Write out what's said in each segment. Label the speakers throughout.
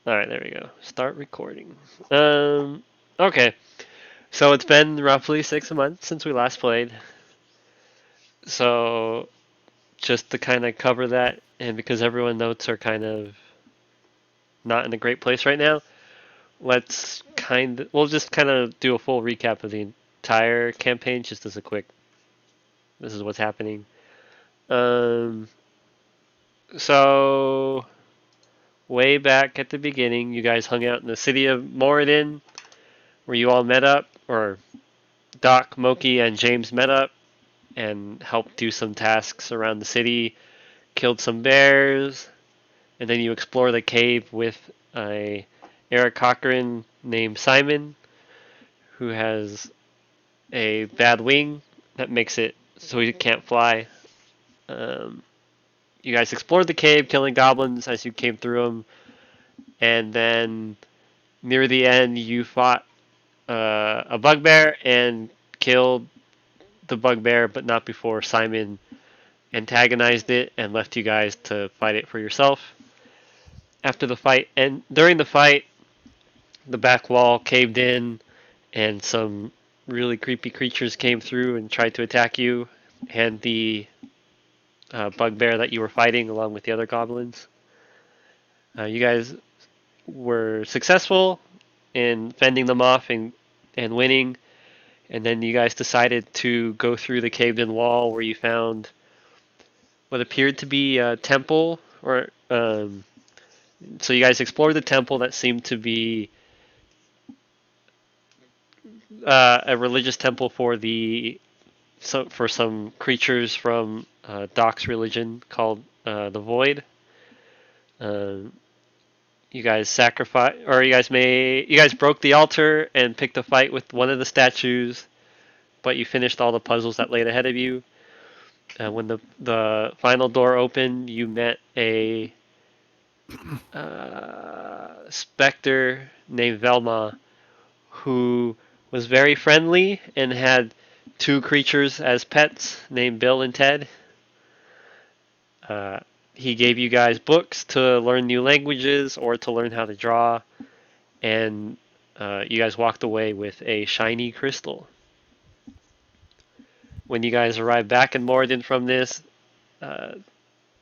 Speaker 1: Alright, there we go. Start recording. Okay. So it's been roughly 6 months since we last played. So just to kind of cover that, and because everyone's notes are kind of not in a great place right now, we'll just kind of do a full recap of the entire campaign, just as a quick, this is what's happening. Um, so way back at the beginning, you guys hung out in the city of Moradin, where you all met up, or Doc, Moki, and James met up and helped do some tasks around the city, killed some bears, and then you explore the cave with a Eric Cochran named Simon, who has a bad wing that makes it so he can't fly. Um, you guys explored the cave, killing goblins as you came through them, and then near the end, you fought a bugbear and killed the bugbear, but not before Simon antagonized it and left you guys to fight it for yourself. After the fight, and during the fight, the back wall caved in, and some really creepy creatures came through and tried to attack you and the bugbear that you were fighting along with the other goblins. You guys were successful in fending them off and winning, and then you guys decided to go through the caved in wall where you found what appeared to be a temple, or so you guys explored the temple that seemed to be a religious temple for some creatures from Doc's religion called the Void. Um, you guys you guys broke the altar and picked a fight with one of the statues, but you finished all the puzzles that laid ahead of you. When the final door opened, you met a specter named Velma, who was very friendly and had two creatures as pets named Bill and Ted. Uh, he gave you guys books to learn new languages or to learn how to draw, and you guys walked away with a shiny crystal. When you guys arrived back in Moradin from this, uh,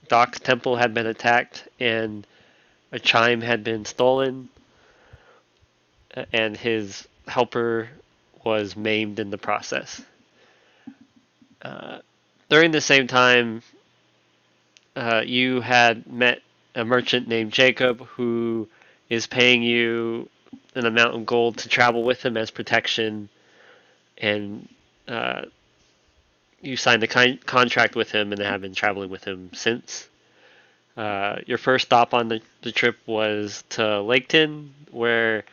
Speaker 1: Doc's temple had been attacked and a chime had been stolen, and his helper was maimed in the process. Uh, During the same time, you had met a merchant named Jacob who is paying you an amount of gold to travel with him as protection, and you signed a contract with him and have been traveling with him since. Your first stop on the trip was to Laketon, where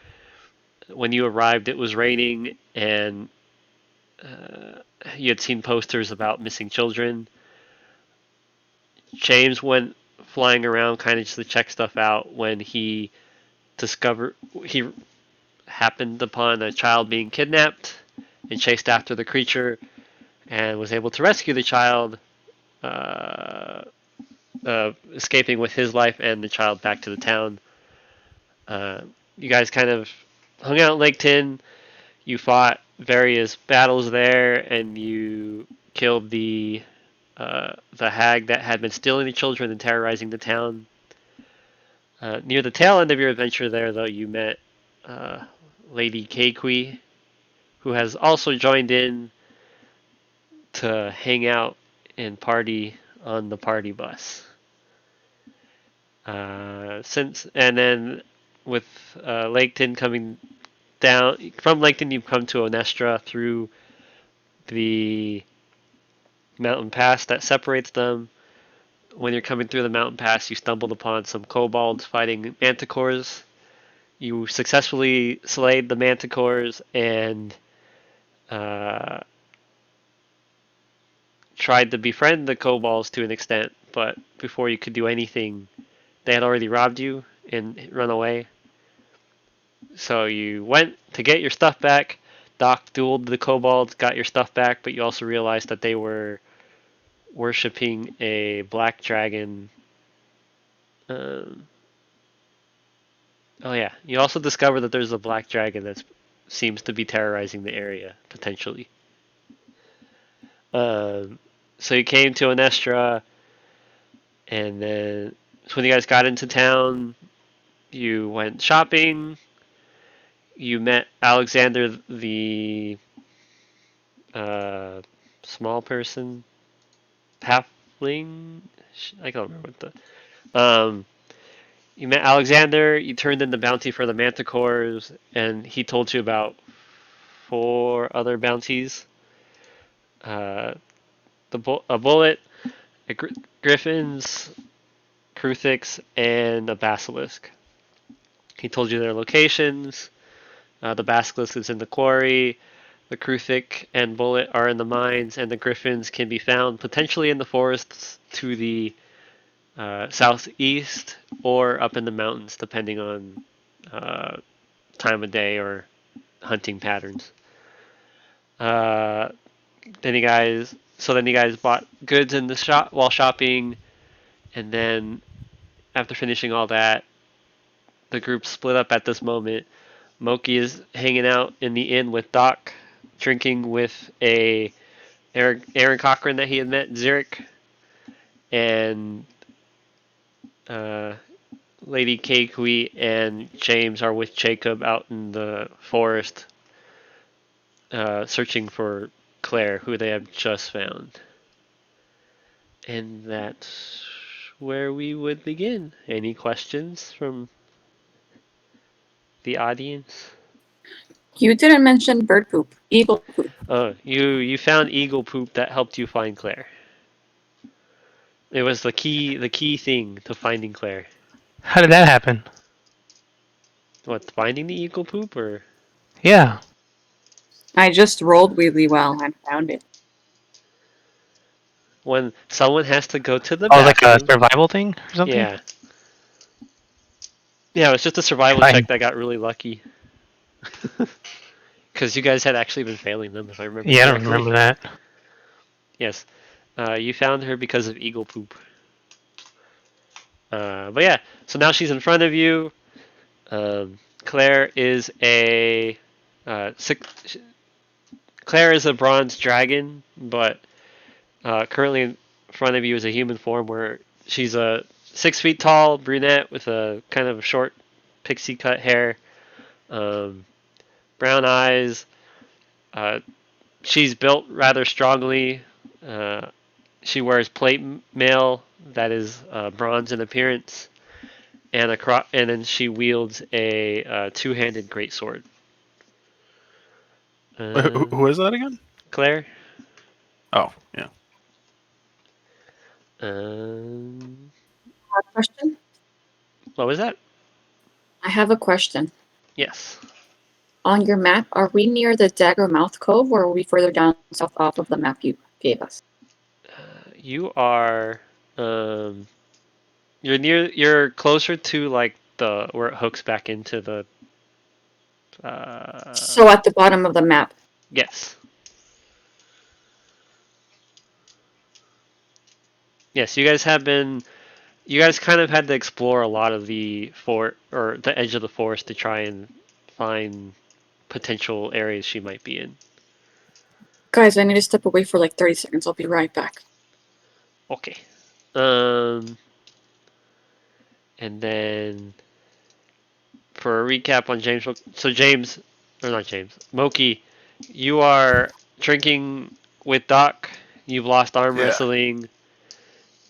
Speaker 1: when you arrived it was raining and you had seen posters about missing children. James went flying around kind of just to check stuff out when he happened upon a child being kidnapped and chased after the creature and was able to rescue the child, escaping with his life and the child back to the town. You guys kind of hung out in Lake Tin. You fought various battles there, and you killed the hag that had been stealing the children and terrorizing the town. Near the tail end of your adventure there, though, you met uh, Lady Keikui, who has also joined in to hang out and party on the party bus. And then with Laketon coming down from Laketon, you've come to Onestra through the mountain pass that separates them. When you're coming through the mountain pass, you stumbled upon some kobolds fighting manticores. You successfully slayed the manticores and uh, tried to befriend the kobolds to an extent, but before you could do anything, they had already robbed you and run away. So you went to get your stuff back. Doc dueled the kobolds, got your stuff back, but you also realized that they were worshipping a black dragon, um, Oh yeah, you also discover that there's a black dragon that seems to be terrorizing the area potentially. Um, so you came to Anestra, and then when you guys got into town, you went shopping. You met Alexander, the uh, small person, halfling. I can't remember what the. You met Alexander. You turned in the bounty for the manticores, and he told you about four other bounties. Uh, a bullet, a griffins, Kruthix, and a basilisk. He told you their locations. The basilisk is in the quarry. The Kruthic and Bullet are in the mines, and the Griffins can be found potentially in the forests to the southeast or up in the mountains, depending on uh, time of day or hunting patterns. Uh, then you guys bought goods in the shop while shopping, and then after finishing all that, the group split up at this moment. Moki is hanging out in the inn with Doc, drinking with a Aaron Cochran that he had met, Zurich, and uh, Lady Keikui and James are with Jacob out in the forest, searching for Claire, who they have just found. And that's where we would begin. Any questions from the audience?
Speaker 2: You didn't mention bird poop, eagle poop.
Speaker 1: You found eagle poop that helped you find Claire. It was the key thing to finding Claire.
Speaker 3: How did that happen?
Speaker 1: What, finding the eagle poop or
Speaker 3: Yeah.
Speaker 2: I just rolled really well and found it.
Speaker 1: when someone has to go to the
Speaker 3: Oh, like a
Speaker 1: bathroom?
Speaker 3: survival thing or something?
Speaker 1: Yeah. Yeah, it was just a survival check that got really lucky. Because you guys had actually been failing them, if I remember
Speaker 3: Yeah, I don't
Speaker 1: correctly.
Speaker 3: remember that.
Speaker 1: Yes. You found her because of eagle poop. But yeah, so now she's in front of you. Claire is a six, Claire is a bronze dragon, but currently in front of you is a human form where she's a 6 feet tall brunette with a kind of short pixie cut hair, um, brown eyes. Uh, she's built rather strongly. Uh, she wears plate mail that is bronze in appearance, and and then she wields a two-handed greatsword.
Speaker 4: Who is
Speaker 1: Um,
Speaker 4: that again?
Speaker 1: Claire.
Speaker 4: Oh, yeah.
Speaker 1: Um,
Speaker 2: Question?
Speaker 1: what was that?
Speaker 2: I have a question.
Speaker 1: Yes.
Speaker 2: On your map, are we near the Dagger Mouth Cove or are we further down south off of the map you gave us?
Speaker 1: You are. Um, you're near. You're closer to like the where it hooks back into the.
Speaker 2: So at the bottom of the map.
Speaker 1: Yes. Yes, you guys have been. You guys kind of had to explore a lot of the fort or the edge of the forest to try and find potential areas she might be in.
Speaker 2: Guys, I need to step away for like 30 seconds. I'll be right back.
Speaker 1: Okay. Um, and then for a recap on James, so James, or not James, Moki, you are drinking with Doc. You've lost arm
Speaker 4: Yeah.
Speaker 1: wrestling,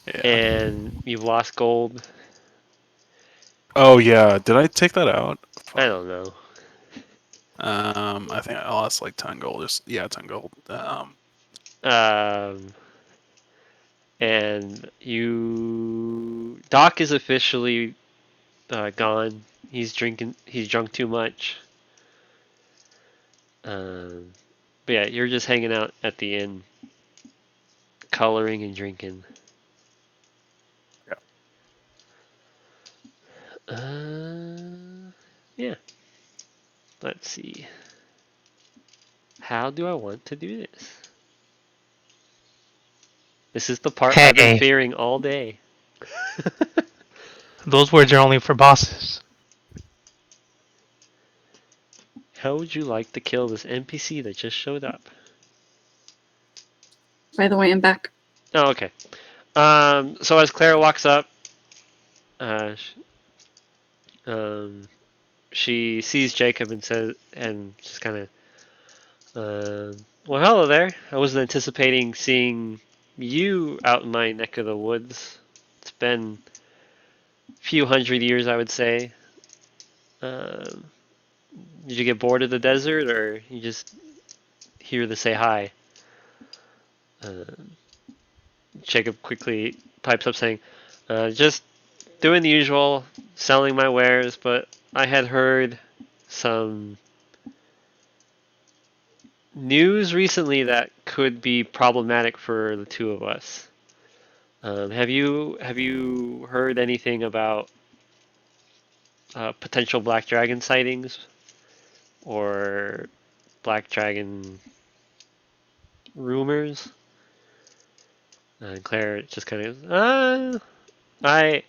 Speaker 4: Yeah.
Speaker 1: and you've lost gold.
Speaker 4: Oh, yeah. Did I take that out?
Speaker 1: I
Speaker 4: Fuck.
Speaker 1: don't know.
Speaker 4: I think I lost like 10 gold. Yeah, 10 gold.
Speaker 1: Um, Doc is officially gone. He's drinking. He's drunk too much. Um, but yeah, you're just hanging out at the inn, coloring and drinking. Yeah. Let's see. How do I want to do this? This is the part I've been
Speaker 3: Hey,
Speaker 1: fearing all day.
Speaker 3: those words are only for bosses.
Speaker 1: How would you like to kill this NPC that just showed up?
Speaker 2: By the way, I'm back.
Speaker 1: Oh, okay. So as Claire walks up, uh, um, she sees Jacob and says, and just kind of, well, hello there. I wasn't anticipating seeing you out in my neck of the woods. It's been a few hundred years, I would say. Um, did you get bored of the desert, or you just here to say hi? Uh, Jacob quickly pipes up, saying, "Just doing the usual, selling my wares, but I had heard some news recently that could be problematic for the two of us. Have you heard anything about potential black dragon sightings or black dragon rumors?" And Claire just kind of, I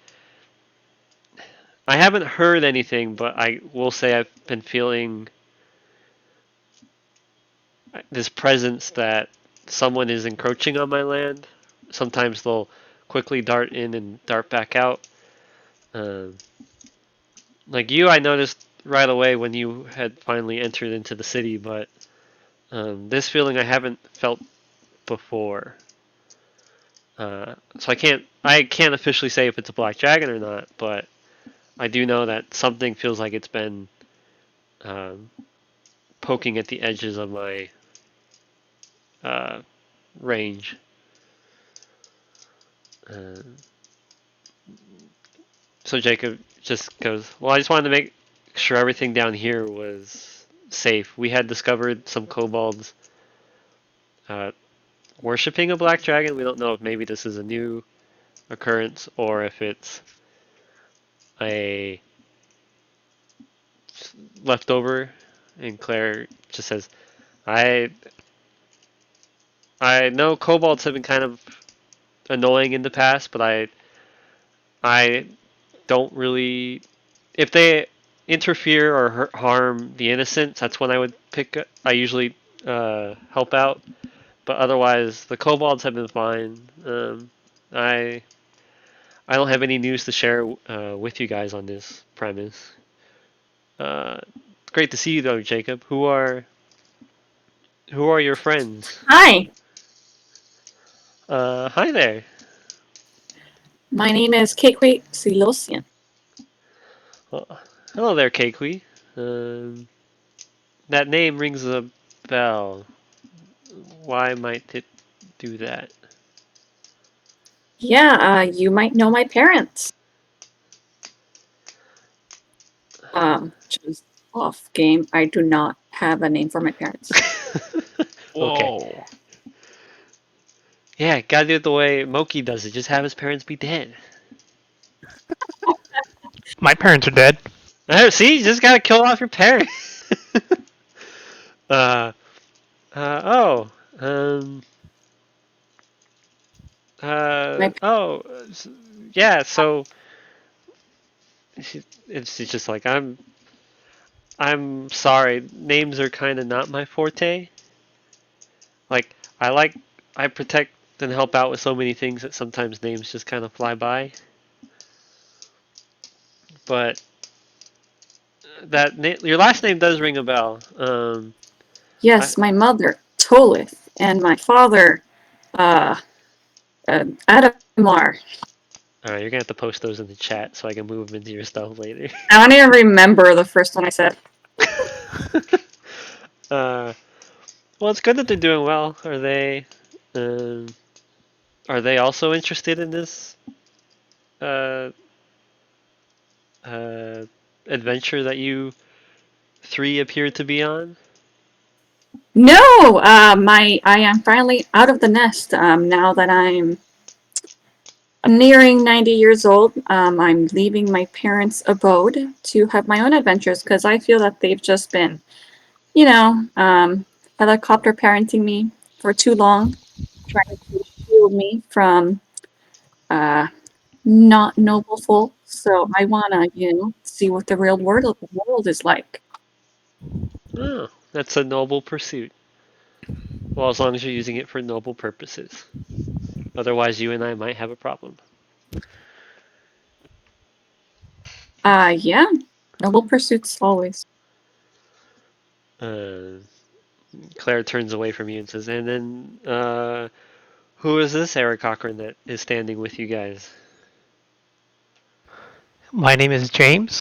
Speaker 1: I haven't heard anything, but I will say I've been feeling this presence that someone is encroaching on my land. Sometimes they'll quickly dart in and dart back out. Um, like you, I noticed right away when you had finally entered into the city, but this feeling I haven't felt before. So I can't officially say if it's a black dragon or not, but I do know that something feels like it's been um, poking at the edges of my uh, range. Uh, so Jacob just goes, "Well, I just wanted to make sure everything down here was safe. We had discovered some kobolds uh, worshipping a black dragon. We don't know if maybe this is a new occurrence or if it's a leftover." And Claire just says, "I I know kobolds have been kind of annoying in the past, but I don't really, if they interfere or harm the innocents, that's when I would pick. I usually help out, but otherwise the kobolds have been fine. I I don't have any news to share with you guys on this premise. Uh, Great to see you though, Jacob. Who are your friends?
Speaker 2: Hi,
Speaker 1: Hi there.
Speaker 2: my name is Kekwe Silosian.
Speaker 1: Well, hello there, Keikui. Um, that name rings a bell. Why might it do that?
Speaker 2: Yeah, you might know my parents. Just off game. I do not have a name for my parents.
Speaker 1: Okay.
Speaker 4: Whoa.
Speaker 1: Yeah, gotta do it the way Moki does it. Just have his parents be dead.
Speaker 3: My parents are dead.
Speaker 1: See, you just gotta kill off your parents. uh, oh, um,
Speaker 2: My
Speaker 1: oh, yeah. So it's just like I'm sorry. Names are kind of not my forte. Like I protect and help out with so many things that sometimes names just kind of fly by. But your last name does ring a bell. I,
Speaker 2: yes, my mother Tolith and my father uh, Adamar.
Speaker 1: all right, you're gonna have to post those in the chat so I can move them into your stuff later.
Speaker 2: I don't even remember the first one I said.
Speaker 1: uh, well, it's good that they're doing well. Um, are they also interested in this uh, uh, adventure that you three appear to be on?
Speaker 2: No, I am finally out of the nest. Now that I'm nearing 90 years old, I'm leaving my parents' abode to have my own adventures because I feel that they've just been, you know, helicopter parenting me for too long, trying to shield me from uh, not noble folk. So I wanna, see what the real world is like.
Speaker 1: Oh, that's a noble pursuit. Well, as long as you're using it for noble purposes. Otherwise, you and I might have a problem.
Speaker 2: Yeah. Noble pursuits always.
Speaker 1: Uh, Claire turns away from you and says, and then, who is this Eric Cochran that is standing with you guys?
Speaker 3: My name is James.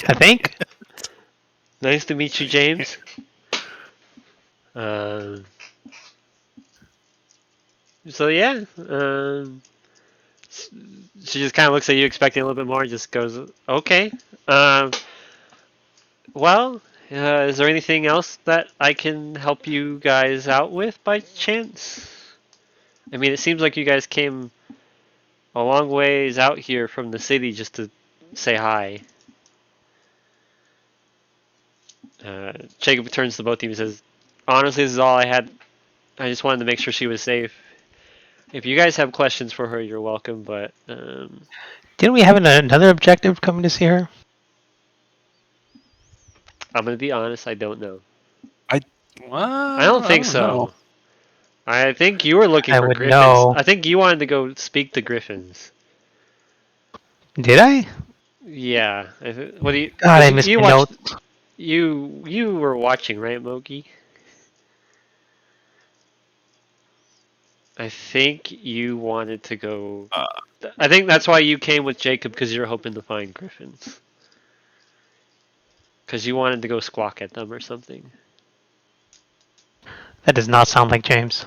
Speaker 3: I think.
Speaker 1: Nice to meet you, James. Uh, so yeah, she just kind of looks at you, expecting a little bit more, and just goes, "Okay. Um, well, is there anything else that I can help you guys out with by chance? I mean, it seems like you guys came a long ways out here from the city just to say hi." Jacob turns to both of you and says, "Honestly, this is all I had. I just wanted to make sure she was safe. If you guys have questions for her, you're welcome, but
Speaker 3: Didn't we have another objective coming to see her?
Speaker 1: I'm gonna be honest, I don't know.
Speaker 4: I
Speaker 1: I don't
Speaker 4: well, I
Speaker 1: think
Speaker 4: don't know.
Speaker 1: so. I think you were looking
Speaker 3: I
Speaker 1: for
Speaker 3: would
Speaker 1: Griffins.
Speaker 3: know.
Speaker 1: I think you wanted to go speak to Griffins.
Speaker 3: Did I?
Speaker 1: Yeah. What do you?
Speaker 3: God,
Speaker 1: Because
Speaker 3: I missed
Speaker 1: you
Speaker 3: my
Speaker 1: watched.
Speaker 3: notes.
Speaker 1: You were watching, right, Moki? I think you wanted to go.
Speaker 4: Uh,
Speaker 1: I think that's why you came with Jacob, because you were hoping to find Griffins. Because you wanted to go squawk at them or something.
Speaker 3: That does not sound like James.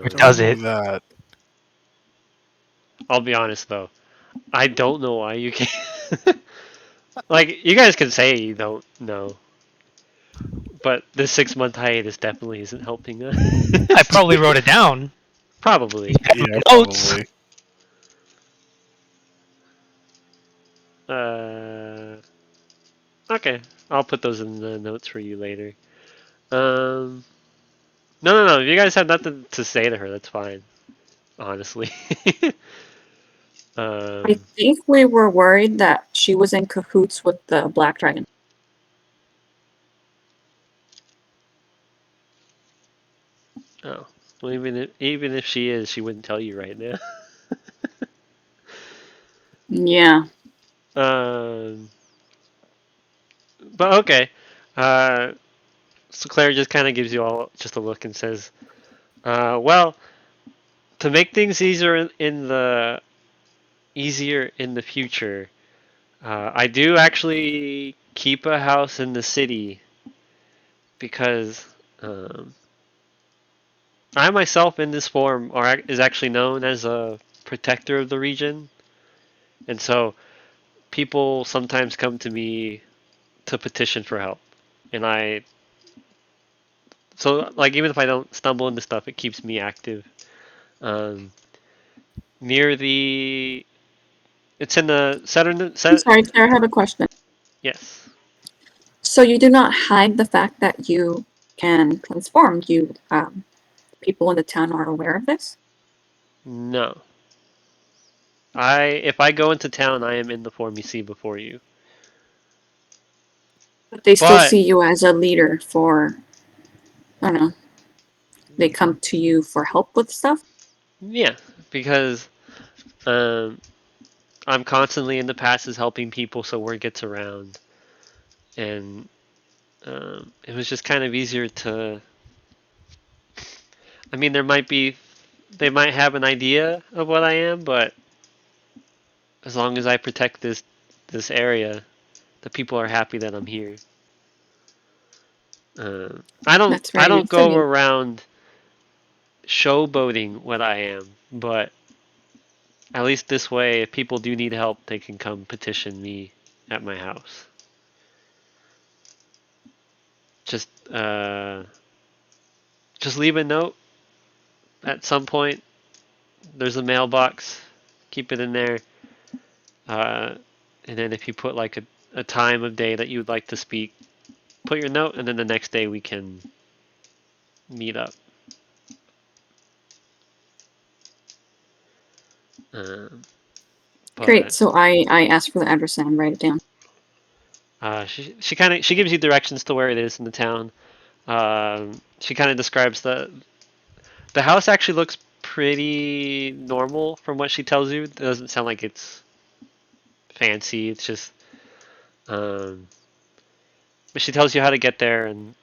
Speaker 3: Or
Speaker 4: don't
Speaker 3: does
Speaker 1: Um,
Speaker 4: do
Speaker 3: it?
Speaker 4: that.
Speaker 1: I'll be honest though. I don't know why you came. Like, you guys can say you don't know, but this 6 month hiatus definitely isn't helping
Speaker 3: I
Speaker 1: us.
Speaker 3: probably wrote it down.
Speaker 1: Probably.
Speaker 3: Check
Speaker 4: Yeah,
Speaker 3: my notes.
Speaker 4: probably.
Speaker 1: Uh, okay, I'll put those in the notes for you later. Um, no. If you guys have nothing to say to her, that's fine. Honestly.
Speaker 2: I
Speaker 1: um,
Speaker 2: think we were worried that she was in cahoots with the Black Dragon.
Speaker 1: oh, well, even if she is, she wouldn't tell you right now.
Speaker 2: Yeah.
Speaker 1: um, but okay. Uh, so Claire just kind of gives you all just a look and says, "Well, to make things easier in the future, I do actually keep a house in the city because um, I myself in this form is actually known as a protector of the region, and so people sometimes come to me to petition for help, and like even if I don't stumble into stuff, it keeps me active. Um, near the It's in the southern
Speaker 2: I'm sorry, Claire, I have a question.
Speaker 1: yes.
Speaker 2: So you do not hide the fact that you can transform. People in the town are aware of this,
Speaker 1: No. If I go into town, I am in the form you see before you.
Speaker 2: but they still
Speaker 1: But
Speaker 2: see you as a leader for, I don't know, they come to you for help with stuff.
Speaker 1: yeah, because um, I'm constantly in the passes helping people, so word gets around, and it was just kind of easier to. I mean, they might have an idea of what I am, but as long as I protect this area, the people are happy that I'm here.
Speaker 2: That's
Speaker 1: I
Speaker 2: very
Speaker 1: don't
Speaker 2: nice of
Speaker 1: go
Speaker 2: you.
Speaker 1: around showboating what I am, but at least this way, if people do need help, they can come petition me at my house. Just just leave a note at some point. There's a mailbox. Keep it in there. Uh, and then if you put like a time of day that you would like to speak, put your note, and then the next day we can meet up. Um,
Speaker 2: Great.
Speaker 1: But
Speaker 2: So I asked for the address and write it down.
Speaker 1: she gives you directions to where it is in the town. She kind of describes the house actually looks pretty normal from what she tells you. It doesn't sound like it's fancy. It's just but she tells you how to get there and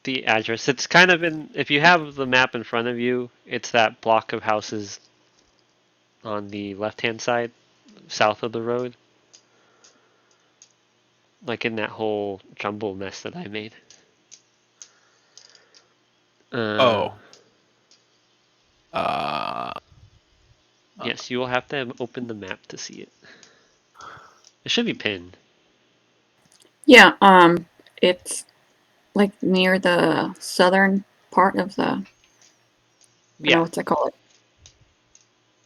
Speaker 1: the address. It's kind of in if you have the map in front of you, it's that block of houses on the left-hand side, south of the road. Like in that whole jumble mess that I made. Uh,
Speaker 4: Oh. Uh,
Speaker 1: yes, you will have to open the map to see it. It should be pinned.
Speaker 2: Yeah. It's like near the southern part of the. I don't know
Speaker 1: Yeah,
Speaker 2: what to call it.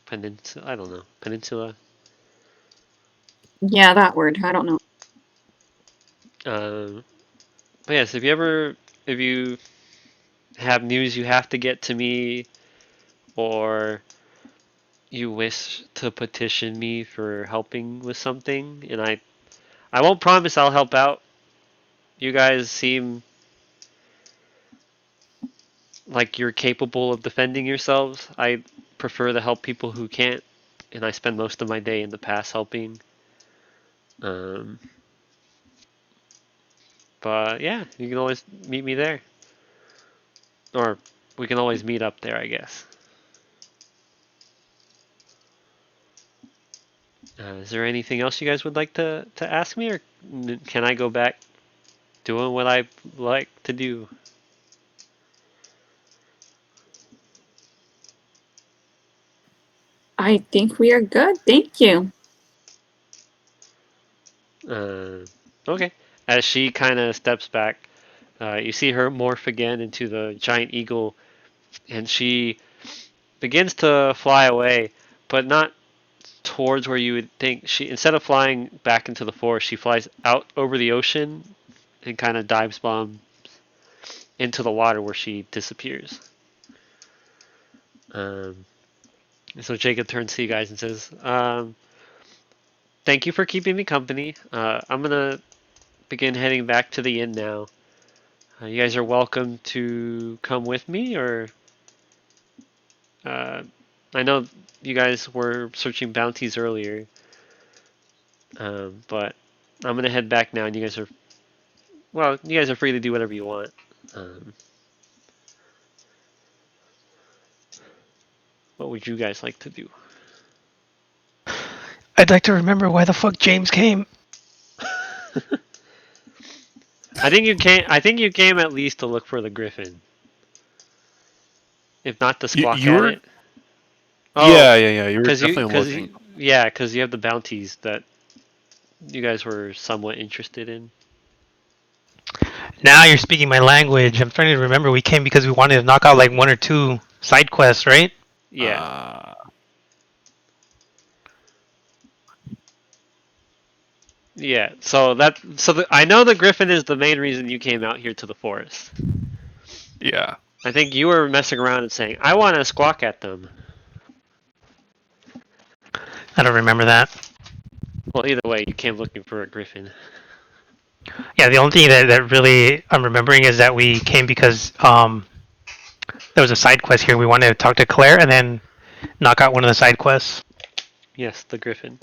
Speaker 1: peninsula. I don't know, peninsula.
Speaker 2: Yeah, that word. I don't know.
Speaker 1: Um, but yes, if you have news you have to get to me, or you wish to petition me for helping with something, and I won't promise I'll help out. You guys seem like you're capable of defending yourselves. I prefer to help people who can't, and I spend most of my day in the past helping. Um, but yeah, you can always meet me there, or we can always meet up there, I guess. Is there anything else you guys would like to ask me, or can I go back doing what I like to do?
Speaker 2: I think we are good. Thank you.
Speaker 1: Uh, okay. As she kind of steps back, you see her morph again into the giant eagle, and she begins to fly away, but not towards where you would think. She instead of flying back into the forest, she flies out over the ocean and kind of dives bomb into the water where she disappears. Um, so Jacob turns to you guys and says, "Thank you for keeping me company. I'm gonna begin heading back to the inn now. You guys are welcome to come with me, or uh, I know you guys were searching bounties earlier, but I'm gonna head back now, and you guys are free to do whatever you want. Um, what would you guys like to do?"
Speaker 3: I'd like to remember why the fuck James came.
Speaker 1: I think you came. I think you came at least to look for the griffin, if not to
Speaker 4: you
Speaker 1: squawk
Speaker 4: you
Speaker 1: at
Speaker 4: were
Speaker 1: it. Oh,
Speaker 4: yeah. You were definitely looking.
Speaker 1: yeah, because you have the bounties that you guys were somewhat interested in.
Speaker 3: Now you're speaking my language. I'm starting to remember we came because we wanted to knock out like one or two side quests, right?
Speaker 1: Yeah,
Speaker 4: Uh,
Speaker 1: yeah. I know the griffin is the main reason you came out here to the forest.
Speaker 4: yeah.
Speaker 1: I think you were messing around and saying, "I want to squawk at them."
Speaker 3: I don't remember that.
Speaker 1: Well, either way, you came looking for a griffin.
Speaker 3: Yeah, the only thing that really I'm remembering is that we came because there was a side quest here. We wanted to talk to Claire and then knock out one of the side quests.
Speaker 1: Yes, the griffin.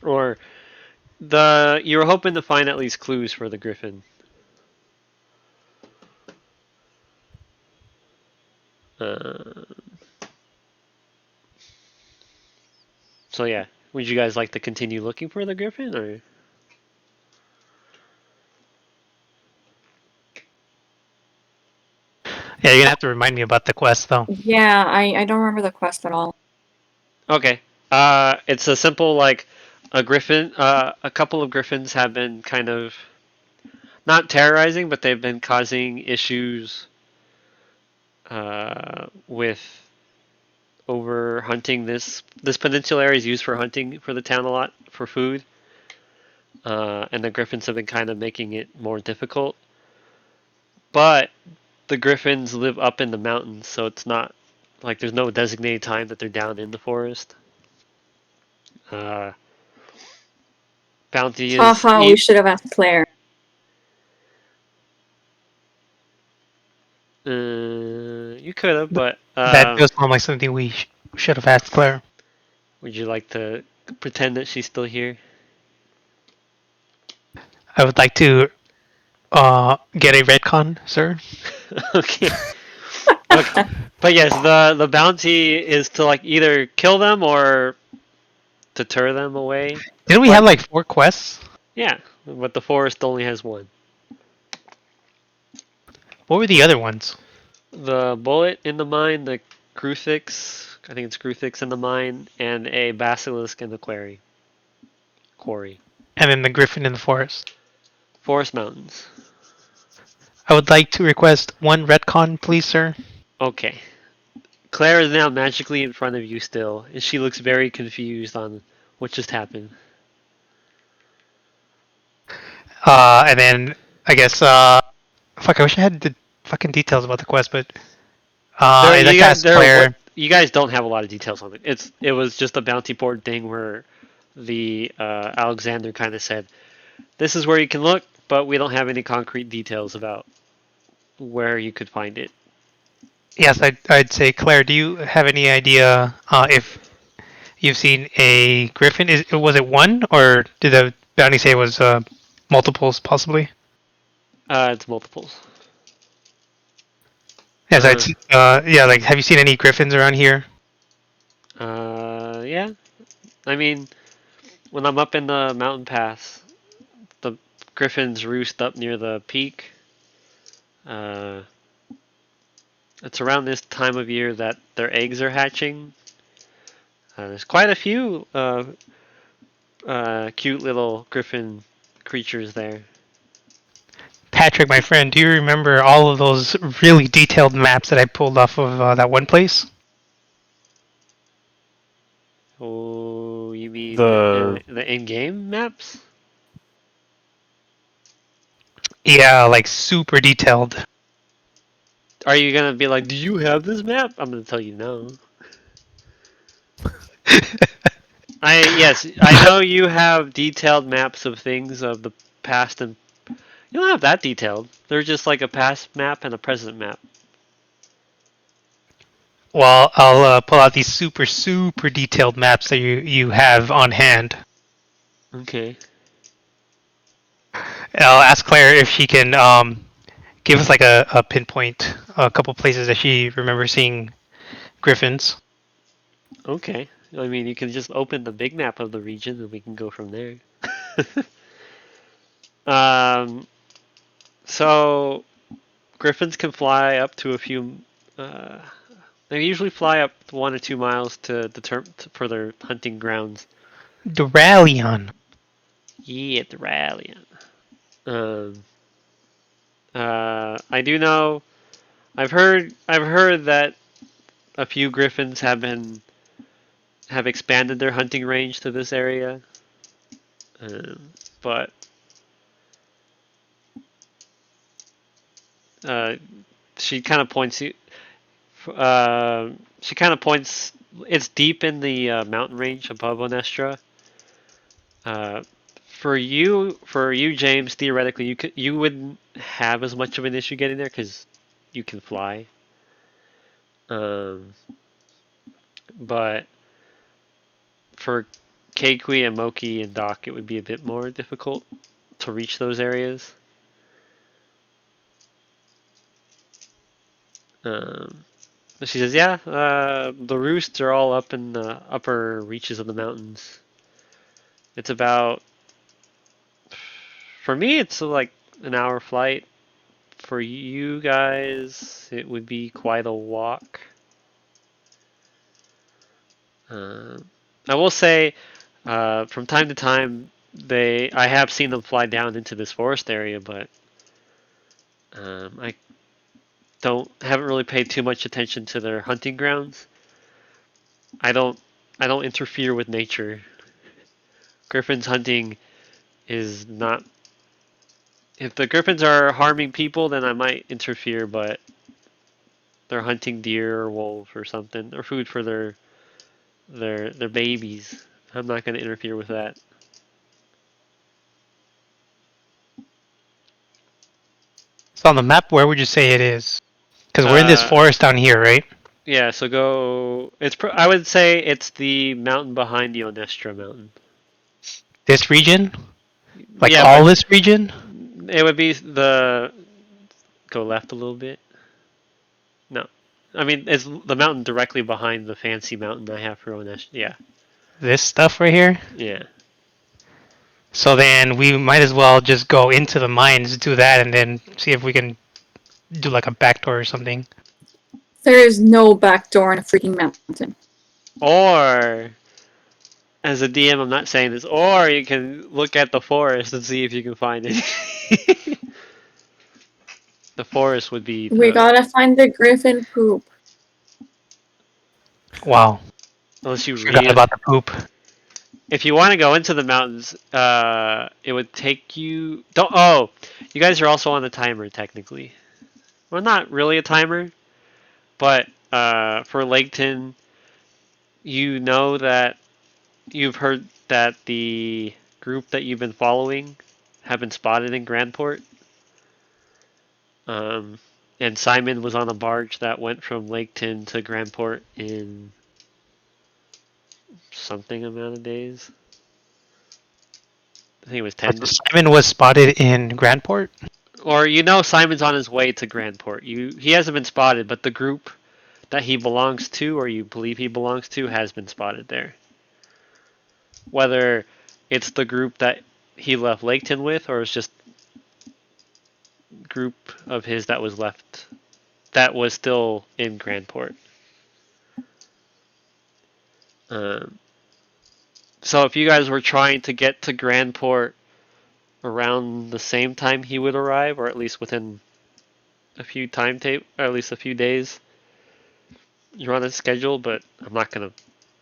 Speaker 1: Or you were hoping to find at least clues for the griffin. Uh, so yeah, would you guys like to continue looking for the griffin, or?
Speaker 3: Yeah, you're gonna have to remind me about the quest though.
Speaker 2: Yeah, I don't remember the quest at all.
Speaker 1: Okay. It's a simple like a griffin. A couple of griffins have been kind of not terrorizing, but they've been causing issues with over hunting. This peninsula area is used for hunting for the town a lot for food, and the griffins have been kind of making it more difficult. But the griffins live up in the mountains, so it's not like there's no designated time that they're down in the forest. Uh, bounty is
Speaker 2: Haha, we should have asked Claire.
Speaker 1: you could have, but
Speaker 3: That does sound like something we should have asked Claire.
Speaker 1: would you like to pretend that she's still here?
Speaker 3: I would like to get a retcon, sir.
Speaker 1: Okay. Okay. But yes, the bounty is to like either kill them or deter them away.
Speaker 3: Didn't we have
Speaker 1: But
Speaker 3: like 4 quests?
Speaker 1: yeah, but the forest only has one.
Speaker 3: What were the other ones?
Speaker 1: The bullet in the mine, the crucifix, I think it's crucifix in the mine, and a basilisk in the quarry.
Speaker 3: And then the griffin in the forest.
Speaker 1: Forest mountains.
Speaker 3: I would like to request 1 retcon, please, sir.
Speaker 1: Okay. Claire is now magically in front of you still, and she looks very confused on what just happened.
Speaker 3: And then I guess fuck, I wish I had the fucking details about the quest, but I'd like to ask Claire.
Speaker 1: You guys don't have a lot of details on it. It was just a bounty board thing where the Alexander kind of said, "This is where you can look, but we don't have any concrete details about where you could find it."
Speaker 3: Yes, I'd say Claire. Do you have any idea if you've seen a griffin? Was it one, or did the bounty say it was multiples, possibly?
Speaker 1: It's multiples.
Speaker 3: Yes,
Speaker 1: Uh,
Speaker 3: yeah. Like, have you seen any griffins around here?
Speaker 1: yeah. I mean, when I'm up in the mountain pass, the griffins roost up near the peak. Uh, it's around this time of year that their eggs are hatching. There's quite a few cute little griffin creatures there.
Speaker 3: Patrick, my friend, do you remember all of those really detailed maps that I pulled off of that one place?
Speaker 1: Oh, you mean
Speaker 4: The
Speaker 1: the in-game maps?
Speaker 3: Yeah, like super detailed.
Speaker 1: Are you gonna be like, do you have this map? I'm gonna tell you no. I know you have detailed maps of things of the past, and you don't have that detailed. They're just like a past map and a present map.
Speaker 3: Well, I'll pull out these super detailed maps that you have on hand.
Speaker 1: Okay.
Speaker 3: And I'll ask Claire if she can give us like a pinpoint, a couple places that she remembers seeing griffins.
Speaker 1: Okay. I mean, you can just open the big map of the region and we can go from there. um, so griffins can fly up to a few. Uh, they usually fly up 1 or 2 miles to determine for their hunting grounds.
Speaker 3: Duralion.
Speaker 1: Yeah, the rally. Um, I do know. I've heard that a few griffins have expanded their hunting range to this area. But uh, she kind of points you. She kind of points. It's deep in the mountain range above Onestra. Uh, for you, James, theoretically, you wouldn't have as much of an issue getting there because you can fly. Um, but for Keikui and Moki and Doc, it would be a bit more difficult to reach those areas. Um, she says, "Yeah, the roosts are all up in the upper reaches of the mountains. It's about, for me, it's like an hour flight. For you guys, it would be quite a walk. Uh, I will say, from time to time, I have seen them fly down into this forest area, but I haven't really paid too much attention to their hunting grounds. I don't I don't interfere with nature. Griffins hunting is not. If the griffins are harming people, then I might interfere, but they're hunting deer or wolf or something, or food for their babies. I'm not going to interfere with that.
Speaker 3: So on the map, where would you say it is? Because we're in this forest down here, right?
Speaker 1: Yeah, so go. I would say it's the mountain behind the Onestra mountain.
Speaker 3: This region? Like
Speaker 1: Yeah,
Speaker 3: all
Speaker 1: but
Speaker 3: this region?
Speaker 1: it would be the. Go left a little bit. No. I mean, it's the mountain directly behind the fancy mountain I have for Onestra. Yeah.
Speaker 3: This stuff right here?
Speaker 1: Yeah.
Speaker 3: So then we might as well just go into the mines, do that, and then see if we can do like a backdoor or something.
Speaker 2: There is no back door in a freaking mountain.
Speaker 1: Or, as a DM, I'm not saying this, or you can look at the forest and see if you can find it. The forest would be
Speaker 2: We
Speaker 1: the.
Speaker 2: gotta find the griffin poop.
Speaker 3: Wow.
Speaker 1: Unless you
Speaker 3: Forgot
Speaker 1: really.
Speaker 3: about the poop.
Speaker 1: If you want to go into the mountains, it would take you. Don't. Oh, you guys are also on the timer technically. Well, not really a timer, but for Laketon, you know that you've heard that the group that you've been following have been spotted in Grandport. Um, and Simon was on a barge that went from Laketon to Grandport in something amount of days. I think it was 10
Speaker 3: So Simon was spotted in Grandport?
Speaker 1: Or Simon's on his way to Grandport. He hasn't been spotted, but the group that he belongs to, or you believe he belongs to, has been spotted there. Whether it's the group that he left Laketon with, or it's just group of his that was left that was still in Grandport. Um, so if you guys were trying to get to Grandport around the same time he would arrive, or at least within a few or at least a few days, you're on a schedule. But I'm not gonna.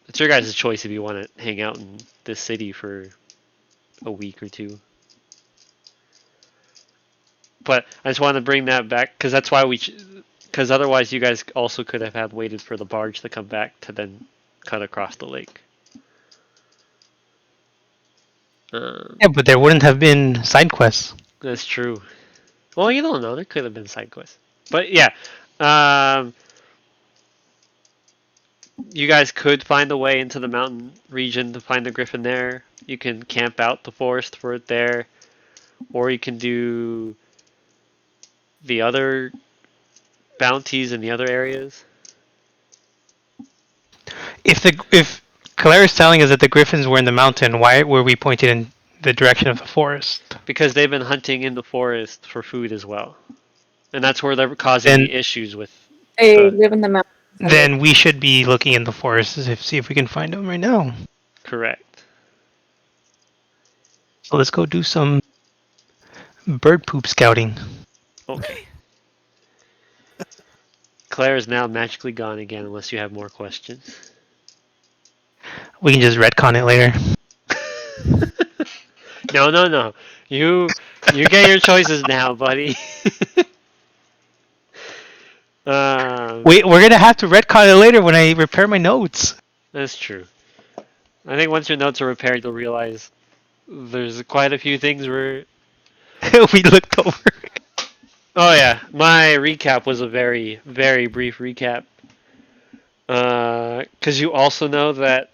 Speaker 1: It's your guys' choice if you want to hang out in this city for a week or two. But I just want to bring that back because that's why because otherwise you guys also could have had waited for the barge to come back to then cut across the lake.
Speaker 3: Yeah, but there wouldn't have been side quests.
Speaker 1: That's true. Well, you don't know. There could have been side quests. But yeah, um, you guys could find a way into the mountain region to find the griffin there. You can camp out the forest for it there, or you can do the other bounties in the other areas.
Speaker 3: If Claire is telling us that the griffins were in the mountain, why were we pointed in the direction of the forest?
Speaker 1: Because they've been hunting in the forest for food as well. And that's where they're causing the issues with
Speaker 2: They live in the mountains.
Speaker 3: Then we should be looking in the forest to see if we can find them right now.
Speaker 1: Correct.
Speaker 3: So let's go do some bird poop scouting.
Speaker 1: Okay. Claire is now magically gone again unless you have more questions.
Speaker 3: We can just retcon it later.
Speaker 1: No. You get your choices now, buddy.
Speaker 3: We're gonna have to retcon it later when I repair my notes.
Speaker 1: That's true. I think once your notes are repaired, you'll realize there's quite a few things where
Speaker 3: we looked over.
Speaker 1: Oh yeah, my recap was a very, very brief recap. Because you also know that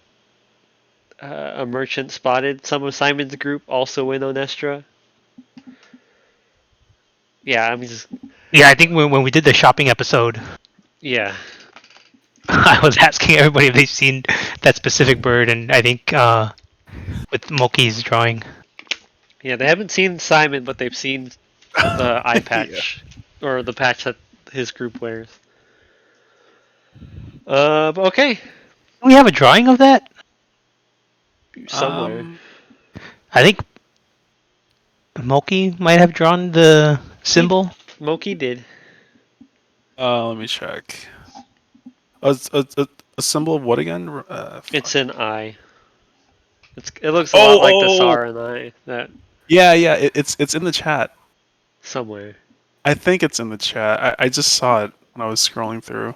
Speaker 1: a merchant spotted some of Simon's group also in Onestra. Yeah, I'm just.
Speaker 3: Yeah, I think when we did the shopping episode,
Speaker 1: Yeah.
Speaker 3: I was asking everybody if they've seen that specific bird, and I think with Moki's drawing.
Speaker 1: Yeah, they haven't seen Simon, but they've seen the eye patch, or the patch that his group wears. But okay.
Speaker 3: Do we have a drawing of that?
Speaker 1: Somewhere.
Speaker 3: I think Moki might have drawn the symbol.
Speaker 1: Moki did.
Speaker 4: Let me check. A symbol of what again?
Speaker 1: It's an eye. It looks a lot like the Sauron eye. That
Speaker 4: Yeah. It's in the chat.
Speaker 1: somewhere.
Speaker 4: I think it's in the chat. I just saw it when I was scrolling through.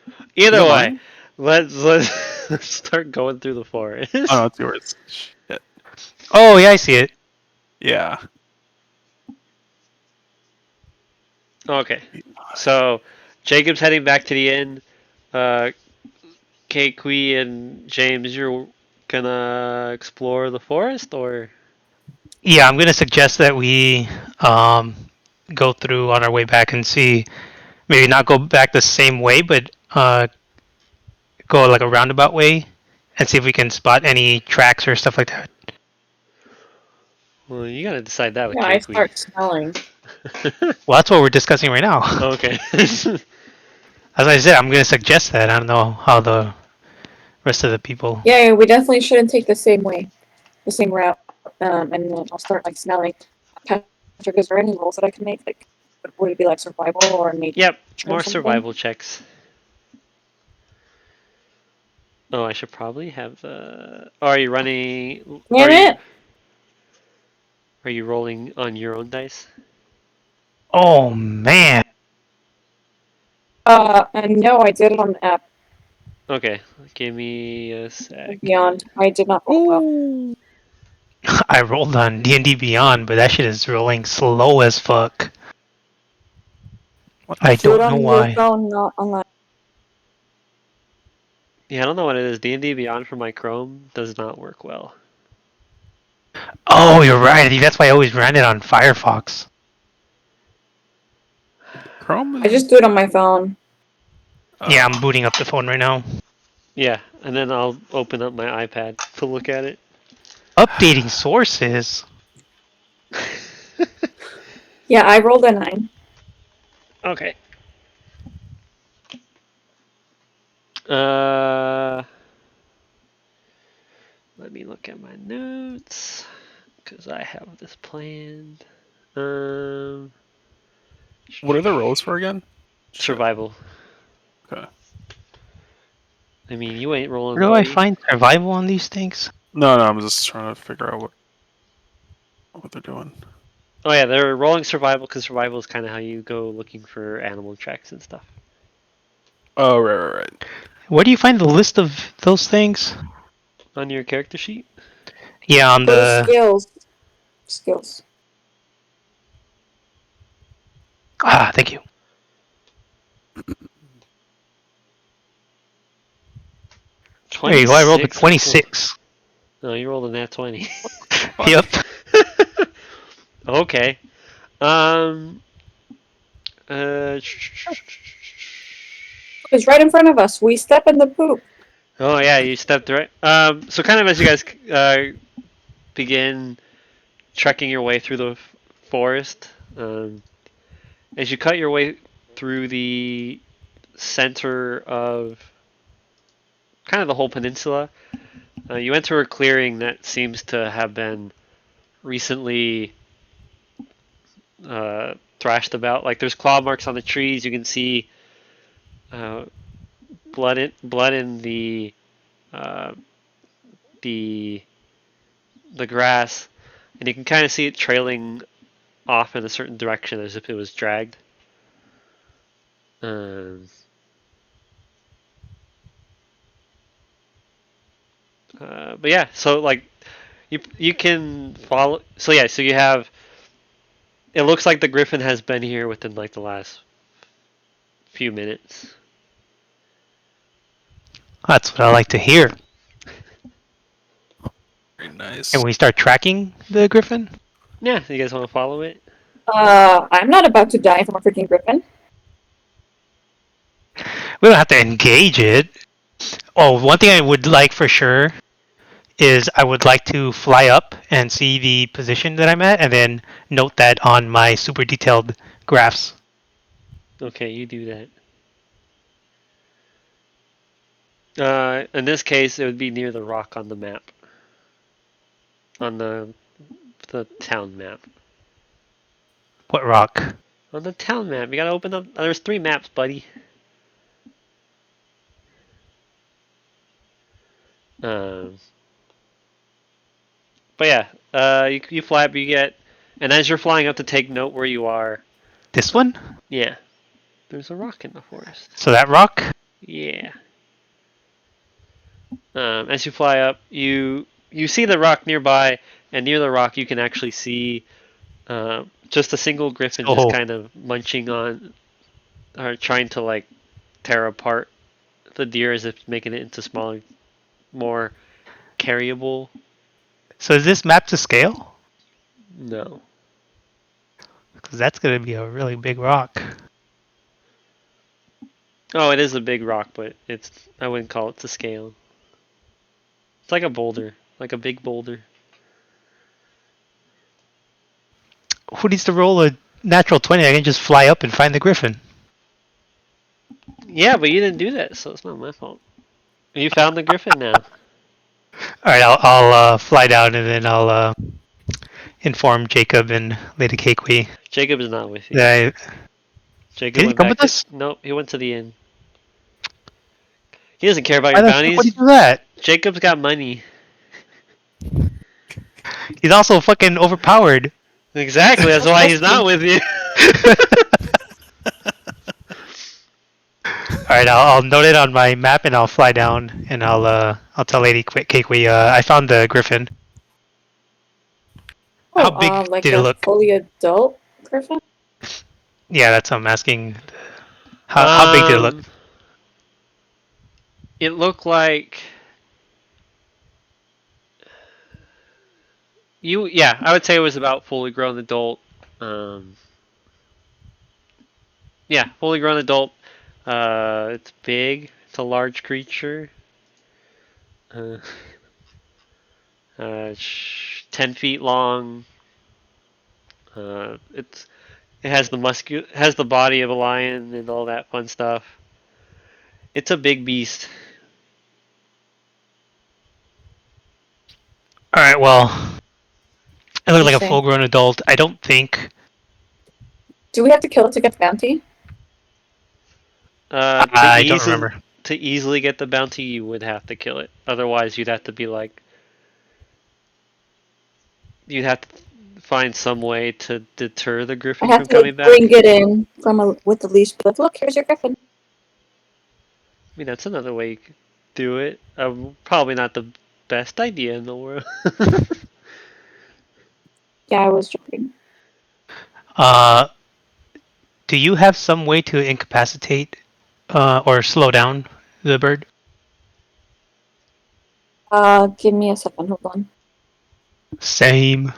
Speaker 1: Either
Speaker 4: You don't
Speaker 1: way,
Speaker 4: mind?
Speaker 1: let's Start going through the forest.
Speaker 4: Oh no, it's yours. Shit.
Speaker 3: Oh yeah, I see it.
Speaker 4: Yeah.
Speaker 1: Okay. So Jacob's heading back to the inn. Kui and James, you're gonna explore the forest, or
Speaker 3: Yeah, I'm gonna suggest that we um, go through on our way back and see. Maybe not go back the same way, but go like a roundabout way and see if we can spot any tracks or stuff like that.
Speaker 1: well, you gotta decide that with
Speaker 2: Yeah, I
Speaker 1: Kui.
Speaker 2: start smelling.
Speaker 3: Well, that's what we're discussing right now.
Speaker 1: Okay.
Speaker 3: As I said, I'm gonna suggest that. I don't know how the rest of the people.
Speaker 2: Yeah, we definitely shouldn't take the same way, the same route. And then I'll start like smelling. Patrick, is there any rolls that I can make? Like, would it be like survival or nature
Speaker 1: Yep,
Speaker 2: or
Speaker 1: more
Speaker 2: something?
Speaker 1: survival checks. Oh, I should probably have the. Oh, are you running?
Speaker 2: Damn it!
Speaker 1: Are you rolling on your own dice?
Speaker 3: Oh man,
Speaker 2: And no, I did it on the app.
Speaker 1: Okay, give me a sec.
Speaker 2: Beyond, I did not roll well.
Speaker 4: Ooh.
Speaker 3: I rolled on D&D Beyond, but that shit is rolling slow as fuck.
Speaker 4: What?
Speaker 3: I
Speaker 2: Do it
Speaker 3: don't know
Speaker 2: on your
Speaker 3: why.
Speaker 2: phone, not online.
Speaker 1: Yeah, I don't know what it is. D&D Beyond for my Chrome does not work well.
Speaker 3: Oh, you're right. That's why I always ran it on Firefox.
Speaker 4: Chrome
Speaker 2: I
Speaker 4: is.
Speaker 2: just do it on my phone.
Speaker 3: Yeah, I'm booting up the phone right now.
Speaker 1: Yeah, and then I'll open up my iPad to look at it.
Speaker 3: Updating sources.
Speaker 2: Yeah, I rolled a 9.
Speaker 1: Okay. Let me look at my notes because I have this planned.
Speaker 4: What are the rolls for again? Shit.
Speaker 1: Survival.
Speaker 4: Okay.
Speaker 1: I mean, you ain't rolling,
Speaker 3: Where do I
Speaker 1: buddy.
Speaker 3: find survival on these things?
Speaker 4: No, I'm just trying to figure out what they're doing.
Speaker 1: Oh yeah, they're rolling survival because survival is kind of how you go looking for animal tracks and stuff.
Speaker 4: Oh, right.
Speaker 3: Where do you find the list of those things?
Speaker 1: On your character sheet?
Speaker 3: Yeah, on
Speaker 2: Go to
Speaker 3: the.
Speaker 2: skills. Skills.
Speaker 3: Ah, thank you. There you go. I rolled a 26.
Speaker 1: No, you rolled a nat 20.
Speaker 3: Yep.
Speaker 1: Okay. Um.
Speaker 2: It's right in front of us. We step in the poop.
Speaker 1: Oh yeah, you stepped right. So kind of as you guys begin trekking your way through the forest, as you cut your way through the center of kind of the whole peninsula, you enter a clearing that seems to have been recently thrashed about. Like there's claw marks on the trees. You can see blood in uh, the the grass, and you can kind of see it trailing off in a certain direction as if it was dragged. Um, but yeah, so like you can follow. So yeah, so you have. It looks like the griffin has been here within like the last few minutes.
Speaker 3: That's what I like to hear.
Speaker 4: Very nice.
Speaker 3: And we start tracking the griffin?
Speaker 1: Yeah, you guys want to follow it?
Speaker 2: I'm not about to die from a freaking griffin.
Speaker 3: We don't have to engage it. Oh, one thing I would like for sure is I would like to fly up and see the position that I'm at and then note that on my super detailed graphs.
Speaker 1: Okay, you do that. In this case, it would be near the rock on the map, on the town map.
Speaker 3: What rock?
Speaker 1: On the town map, you gotta open up. There's 3 maps, buddy. Um, but yeah, you fly up, you get, and as you're flying up to take note where you are,
Speaker 3: This one?
Speaker 1: yeah, there's a rock in the forest.
Speaker 3: So that rock?
Speaker 1: Yeah. As you fly up, you see the rock nearby, and near the rock you can actually see just a single griffin just
Speaker 3: Oh,
Speaker 1: kind of munching on or trying to like tear apart the deer as if making it into smaller, more carryable.
Speaker 3: so is this map to scale?
Speaker 1: No.
Speaker 3: Because that's gonna be a really big rock.
Speaker 1: Oh, it is a big rock, but it's I wouldn't call it to scale. It's like a boulder, like a big boulder.
Speaker 3: Who needs to roll a natural 20? I can just fly up and find the griffin.
Speaker 1: Yeah, but you didn't do that, so it's not my fault. You found the griffin now.
Speaker 3: All right, I'll fly down and then I'll inform Jacob and Lady Kekwi
Speaker 1: Jacob is not with you.
Speaker 3: that
Speaker 1: Jacob
Speaker 3: did he
Speaker 1: went
Speaker 3: come
Speaker 1: back
Speaker 3: with
Speaker 1: to.
Speaker 3: us?
Speaker 1: Nope, he went to the inn. He doesn't care about
Speaker 3: Why
Speaker 1: your
Speaker 3: the fuck would he
Speaker 1: bounties.
Speaker 3: do that?
Speaker 1: Jacob's got money.
Speaker 3: He's also fucking overpowered.
Speaker 1: Exactly, that's why he's not with you.
Speaker 3: All right, I'll note it on my map and I'll fly down and I'll tell Lady Kekwi I found the griffin. How big
Speaker 2: Like
Speaker 3: did it
Speaker 2: a
Speaker 3: look?
Speaker 2: fully adult griffin?
Speaker 3: Yeah, that's what I'm asking. How big did it look?
Speaker 1: It looked like you. Yeah, I would say it was about fully grown adult. Um, yeah, fully grown adult. It's big. It's a large creature. Uh, 10 feet long. It has the has the body of a lion and all that fun stuff. It's a big beast.
Speaker 3: All right, well, it looked like a
Speaker 2: Interesting.
Speaker 3: full-grown adult. I don't think.
Speaker 2: Do we have to kill it to get the bounty?
Speaker 1: To
Speaker 3: I don't
Speaker 1: easily
Speaker 3: remember.
Speaker 1: to easily get the bounty, you would have to kill it. Otherwise, you'd have to be like, you'd have to find some way to deter the
Speaker 2: I
Speaker 1: griffin
Speaker 2: have
Speaker 1: from
Speaker 2: to
Speaker 1: coming
Speaker 2: bring
Speaker 1: back.
Speaker 2: it in with the leash. But look, here's your griffin.
Speaker 1: I mean, that's another way you could do it. Probably not the best idea in the world.
Speaker 2: Yeah, I was joking.
Speaker 3: Uh, do you have some way to incapacitate or slow down the bird?
Speaker 2: Give me a second. Hold on.
Speaker 3: Same.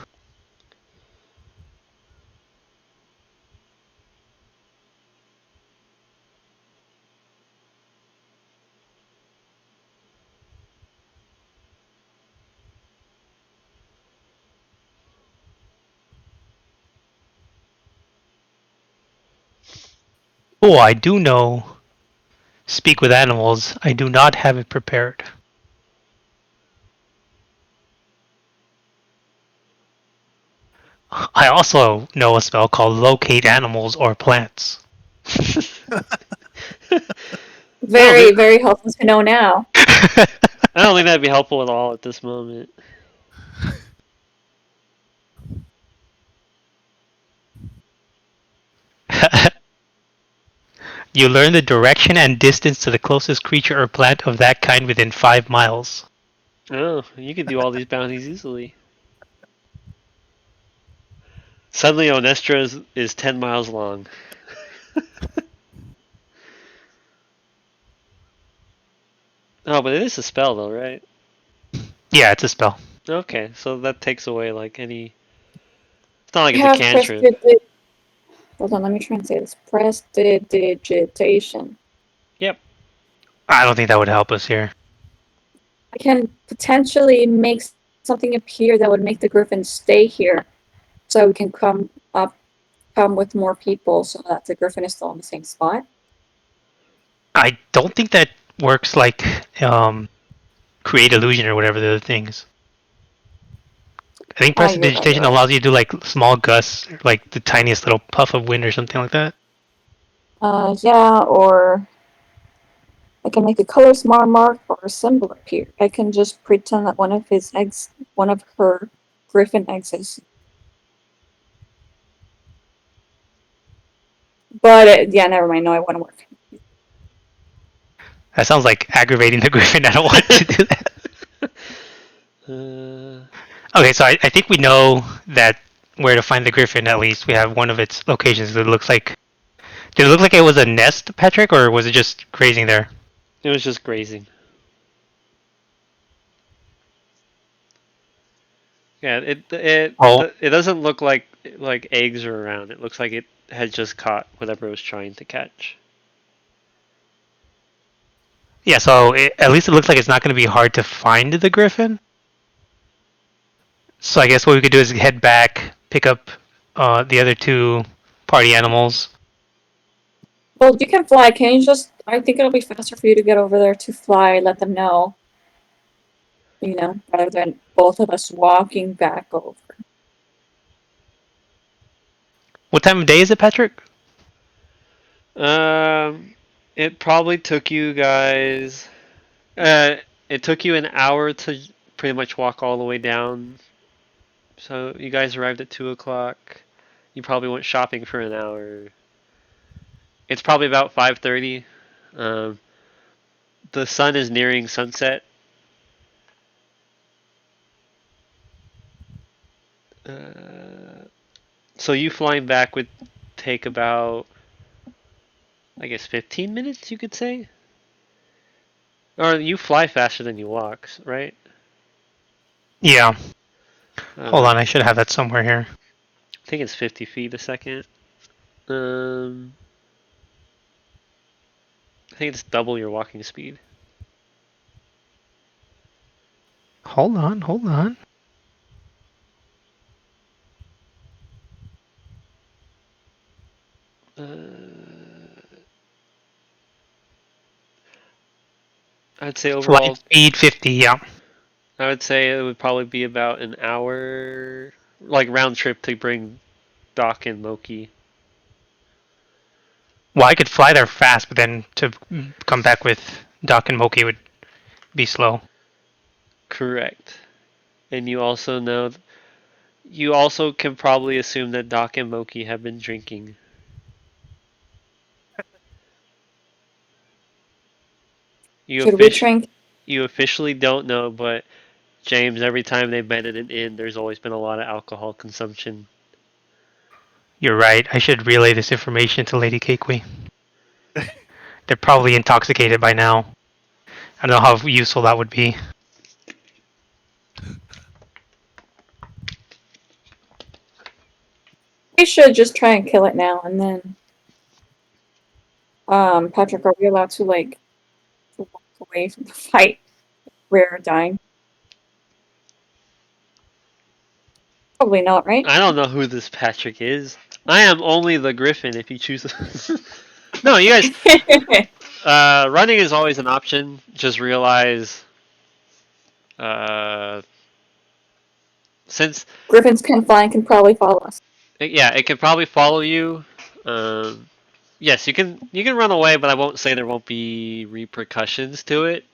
Speaker 3: Oh, I do know. Speak with animals. I do not have it prepared. I also know a spell called locate animals or plants.
Speaker 2: Very, very helpful to know now.
Speaker 1: I don't think that'd be helpful at all at this moment.
Speaker 3: You learn the direction and distance to the closest creature or plant of that kind within 5 miles.
Speaker 1: Oh, you could do all these bounties easily. Suddenly, Onestra is 10 miles long. Oh, but it is a spell, though, right?
Speaker 3: Yeah, it's a spell.
Speaker 1: Okay, so that takes away like any. It's not like
Speaker 2: You
Speaker 1: it's a
Speaker 2: have
Speaker 1: cantrip.
Speaker 2: Hold on, let me translate this. Prestidigitation.
Speaker 1: Yep.
Speaker 3: I don't think that would help us here.
Speaker 2: I can potentially make something appear that would make the griffin stay here, so we can come with more people, so that the griffin is still in the same spot.
Speaker 3: I don't think that works like create illusion or whatever the other things. I think
Speaker 2: You're right,
Speaker 3: prestidigitation
Speaker 2: you're right.
Speaker 3: allows you to do like small gusts, like the tiniest little puff of wind or something like that.
Speaker 2: Yeah, or I can make a color smart mark or a symbol appear. I can just pretend that one of her griffin eggs is. But yeah, never mind. No, it wouldn't work.
Speaker 3: That sounds like aggravating the griffin. I don't want to do that. Okay, so I think we know that where to find the griffin. At least we have one of its locations. It looks like. Did it look like it was a nest, Patrick, or was it just grazing there?
Speaker 1: It was just grazing. Yeah,
Speaker 3: Oh,
Speaker 1: it doesn't look like eggs are around. It looks like it had just caught whatever it was trying to catch.
Speaker 3: yeah. So at least it looks like it's not going to be hard to find the griffin. So I guess what we could do is head back, pick up the other two party animals.
Speaker 2: Well, you can fly. Can you just? I think it'll be faster for you to get over there to fly. Let them know. Rather than both of us walking back over.
Speaker 3: What time of day is it, Patrick?
Speaker 1: It probably took you guys. It took you an hour to pretty much walk all the way down. So you guys arrived at 2 o'clock. You probably went shopping for an hour. It's probably about 5:30. Um, the sun is nearing sunset. So you flying back would take about, I guess, 15 minutes, you could say? Or you fly faster than you walk, right?
Speaker 3: Yeah. Hold
Speaker 1: Uh,
Speaker 3: on, I should have that somewhere here.
Speaker 1: I think it's 50 feet a second. I think it's double your walking speed.
Speaker 3: Hold on, hold on.
Speaker 1: I'd say
Speaker 3: Flight
Speaker 1: overall,
Speaker 3: speed 50. Yeah.
Speaker 1: I would say it would probably be about an hour, like round trip to bring Doc and Loki.
Speaker 3: Well, I could fly there fast, but then to come back with Doc and Moki would be slow.
Speaker 1: Correct. And you also can probably assume that Doc and Moki have been drinking. You
Speaker 2: Should we
Speaker 1: offici-
Speaker 2: drink?
Speaker 1: you officially don't know, but James, every time they've been at an inn, there's always been a lot of alcohol consumption.
Speaker 3: You're right. I should relay this information to Lady Keikui. They're probably intoxicated by now. I don't know how useful that would be.
Speaker 2: We should just try and kill it now, and then. Patrick, are we allowed to to walk away from the fight? We're dying. Probably not, right?
Speaker 1: I don't know who this Patrick is. I am only the Griffin if you choose. No, you guys. Running is always an option. Just realize, uh, since
Speaker 2: Griffins can fly and can probably follow us.
Speaker 1: yeah, it can probably follow you. Um, yes, you can run away, but I won't say there won't be repercussions to it.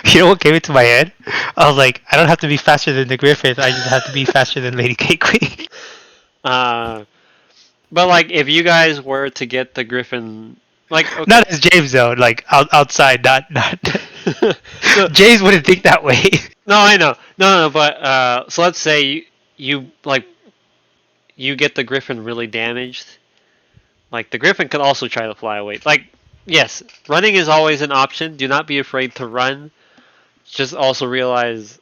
Speaker 3: You know what came into my head? I was like, I don't have to be faster than the Griffin. I just have to be faster than Lady Keikui.
Speaker 1: But like, if you guys were to get the Griffin, like, okay.
Speaker 3: Not as James though, like outside, not.
Speaker 1: So,
Speaker 3: James wouldn't think that way.
Speaker 1: no, I know, no, but so let's say you get the Griffin really damaged. Like the Griffin could also try to fly away. Like, yes, running is always an option. Do not be afraid to run. Just also realize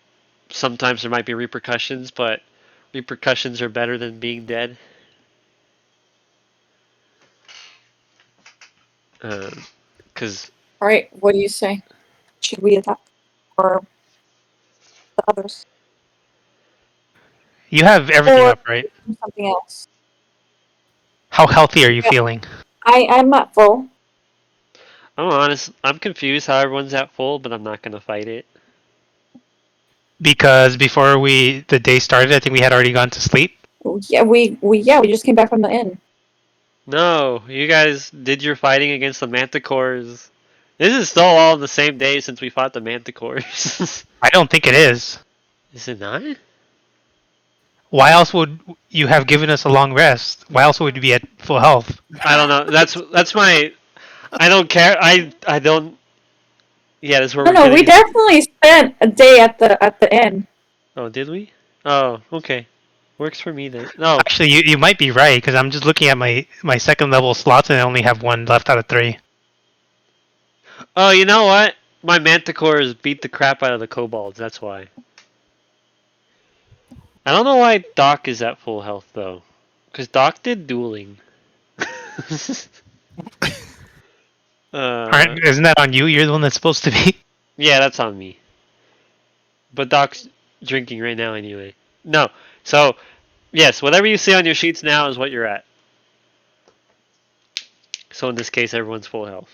Speaker 1: sometimes there might be repercussions, but repercussions are better than being dead. Because
Speaker 2: All right, what do you say? Should we attack or the others?
Speaker 3: You have everything
Speaker 2: Or
Speaker 3: up, right?
Speaker 2: something else?
Speaker 3: How healthy are you
Speaker 2: Yeah.
Speaker 3: feeling?
Speaker 2: I'm not full.
Speaker 1: I'm honest, I'm confused how everyone's at full, but I'm not gonna fight it.
Speaker 3: Because before the day started, I think we had already gone to sleep.
Speaker 2: Yeah, we just came back from the inn.
Speaker 1: No, you guys did your fighting against the Manticores. This is still all on the same day since we fought the Manticores.
Speaker 3: I don't think it is.
Speaker 1: Is it not?
Speaker 3: Why else would you have given us a long rest? Why else would we be at full health?
Speaker 1: I don't know. That's my. I don't care. I don't. Yeah, this is where
Speaker 2: No,
Speaker 1: we're
Speaker 2: no, we
Speaker 1: getting.
Speaker 2: definitely spent a day at the inn.
Speaker 1: Oh, did we? Oh, okay. Works for me then. No.
Speaker 3: Actually, you might be right because I'm just looking at my second level slots and I only have one left out of 3.
Speaker 1: Oh, you know what? My manticores beat the crap out of the kobolds. That's why. I don't know why Doc is at full health though, because Doc did dueling.
Speaker 3: Aren't, isn't that on you? You're the one that's supposed to be.
Speaker 1: Yeah, that's on me. But Doc's drinking right now anyway. No. So, yes, whatever you see on your sheets now is what you're at. So in this case, everyone's full health.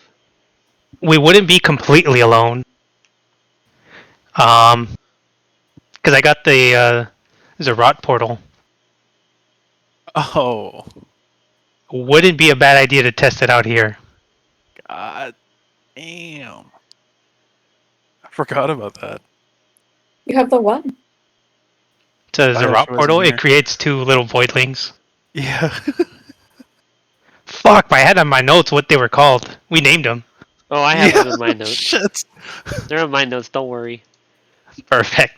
Speaker 3: We wouldn't be completely alone. Because I got the there's a rot portal.
Speaker 4: Oh,
Speaker 3: Wouldn't be a bad idea to test it out here.
Speaker 4: god damn! I forgot about that.
Speaker 2: You have the what?
Speaker 3: So there's a
Speaker 4: Hiatus
Speaker 3: rot
Speaker 4: wasn't
Speaker 3: portal. It
Speaker 4: here.
Speaker 3: creates 2 little voidlings.
Speaker 4: Yeah.
Speaker 3: Fuck! I had on my notes what they were called. We named them.
Speaker 1: Oh, I have
Speaker 4: yeah.
Speaker 1: them in my notes.
Speaker 4: Shit.
Speaker 1: They're in my notes. Don't worry.
Speaker 3: Perfect.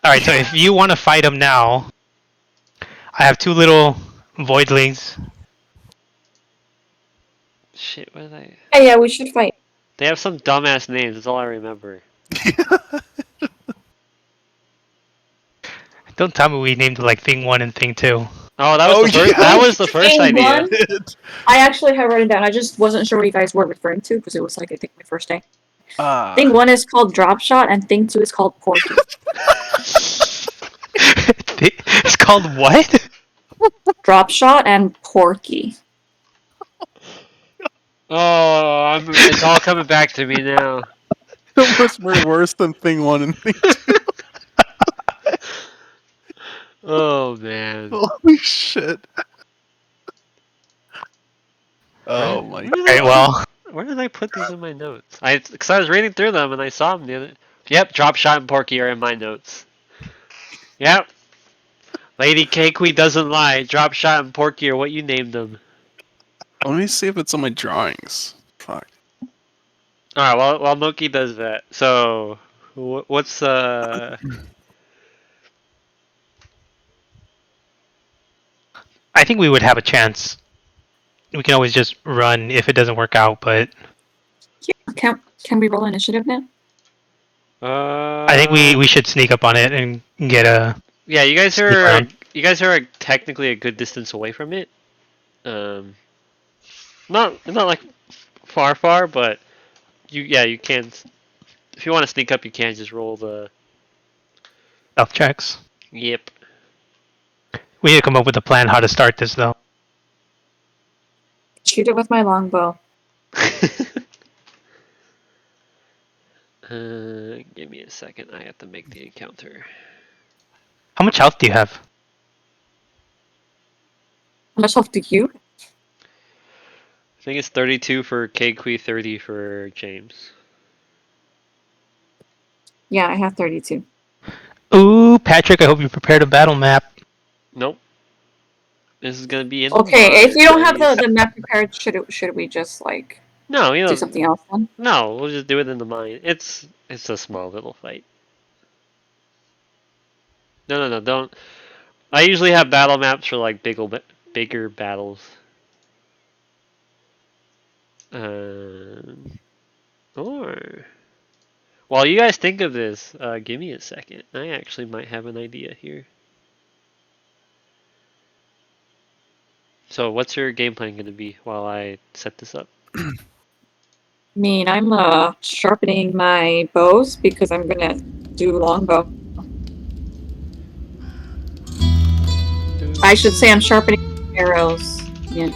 Speaker 3: All right. So if you want to fight them now, I have 2 little voidlings.
Speaker 1: Shit, what did I?
Speaker 2: Yeah, we should fight.
Speaker 1: They have some dumbass names. That's all I remember.
Speaker 3: Don't tell me we named it like Thing 1 and Thing 2.
Speaker 1: Oh, that was
Speaker 4: Oh,
Speaker 1: the first.
Speaker 4: yeah.
Speaker 1: That was the first
Speaker 2: Thing
Speaker 1: idea.
Speaker 2: one? I actually have written down. I just wasn't sure what you guys were referring to because it was like I think my first day. Thing 1 is called Drop Shot, and Thing 2 is called Porky.
Speaker 3: It's called what?
Speaker 2: Drop Shot and Porky.
Speaker 1: Oh, it's all coming back to me now.
Speaker 4: It was worse than Thing 1 and Thing 2.
Speaker 1: Oh man.
Speaker 4: Holy shit. Oh my god.
Speaker 3: Okay, well,
Speaker 1: Where did I put these in my notes? Because I was reading through them and I saw them the other. Yep, Drop Shot and Porky are in my notes. Yep. Lady Cakewee doesn't lie. Drop Shot and Porky are what you named them.
Speaker 4: Let me see if it's on my drawings. Fuck.
Speaker 1: All right. While Moki does that, so what's
Speaker 3: I think we would have a chance. We can always just run if it doesn't work out, but
Speaker 2: Can we roll initiative now?
Speaker 3: I think we should sneak up on it and get a.
Speaker 1: Yeah, you guys
Speaker 3: sneak
Speaker 1: are
Speaker 3: around.
Speaker 1: technically a good distance away from it. Not like far, but you can. If you want to sneak up, you can just roll the.
Speaker 3: Stealth checks.
Speaker 1: Yep.
Speaker 3: We need to come up with a plan how to start this, though.
Speaker 2: Shoot it with my longbow.
Speaker 1: Give me a second. I have to make the encounter.
Speaker 3: How much health do you have?
Speaker 2: How much health do you?
Speaker 1: I think it's 32 for Cakewee, 30 for James.
Speaker 2: Yeah, I have 32.
Speaker 3: Ooh, Patrick, I hope you prepared a battle map.
Speaker 1: Nope. This is gonna be in.
Speaker 2: Okay, if you don't have
Speaker 1: the
Speaker 2: the map prepared, should we just like
Speaker 1: No,
Speaker 2: do something else then?
Speaker 1: No, we'll just do it in the mine. It's a small little fight. No, don't. I usually have battle maps for like bigger battles. Or while you guys think of this, give me a second. I actually might have an idea here. So, what's your game plan going to be while I set this up?
Speaker 2: I mean, I'm sharpening my bows because I'm gonna do longbow. I should say I'm sharpening arrows. Yeah.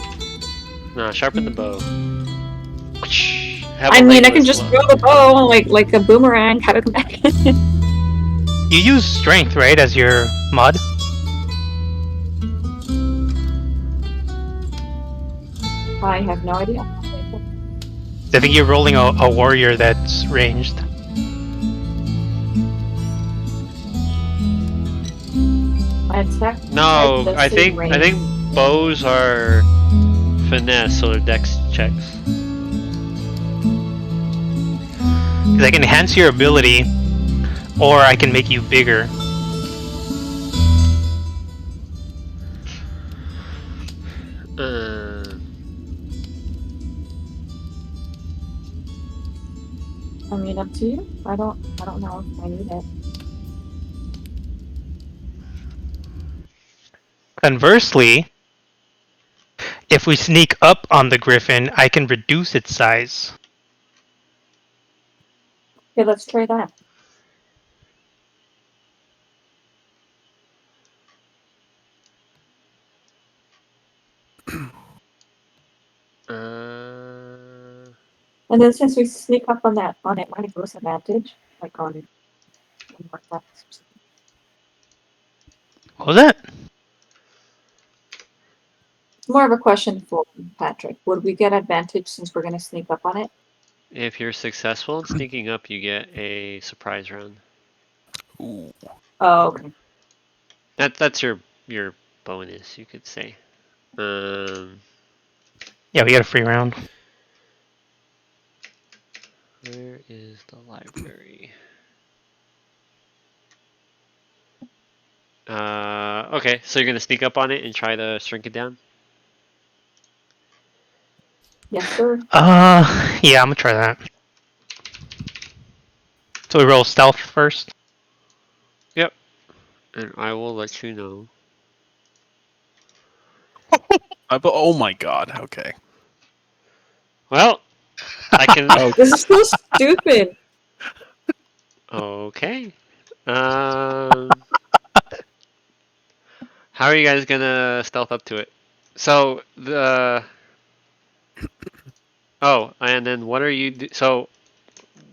Speaker 1: Nah, sharpen the bow.
Speaker 2: I mean, I can just throw the bow like a boomerang, have it come back.
Speaker 3: You use strength, right, as your mod?
Speaker 2: I have no idea.
Speaker 3: I think you're rolling a warrior that's ranged.
Speaker 2: My attack.
Speaker 1: No,
Speaker 2: has the
Speaker 1: I
Speaker 2: same
Speaker 1: think
Speaker 2: range.
Speaker 1: bows are finesse, so they're dex checks.
Speaker 3: Because I can enhance your ability, or I can make you bigger.
Speaker 2: I mean, up to you. I don't know if I need it.
Speaker 3: Conversely, if we sneak up on the griffin, I can reduce its size.
Speaker 2: Okay, let's try that. And then since we sneak up on it, might give us advantage, like on what that's.
Speaker 3: What was that?
Speaker 2: It's more of a question for Patrick. Would we get advantage since we're going to sneak up on it?
Speaker 1: If you're successful in sneaking up, you get a surprise round.
Speaker 4: Ooh.
Speaker 2: Oh, okay.
Speaker 1: That's your bonus, you could say.
Speaker 3: Yeah, we got a free round.
Speaker 1: Where is the library? Okay, so you're gonna sneak up on it and try to shrink it down?
Speaker 2: Yes, sir.
Speaker 3: Yeah, I'm gonna try that. So we roll stealth first.
Speaker 1: Yep. And I will let you know.
Speaker 4: Oh my god. Okay.
Speaker 1: Well, I can.
Speaker 4: Oh,
Speaker 2: This is so stupid.
Speaker 1: Okay. How are you guys gonna stealth up to it? So the. Oh, and then what are you? So,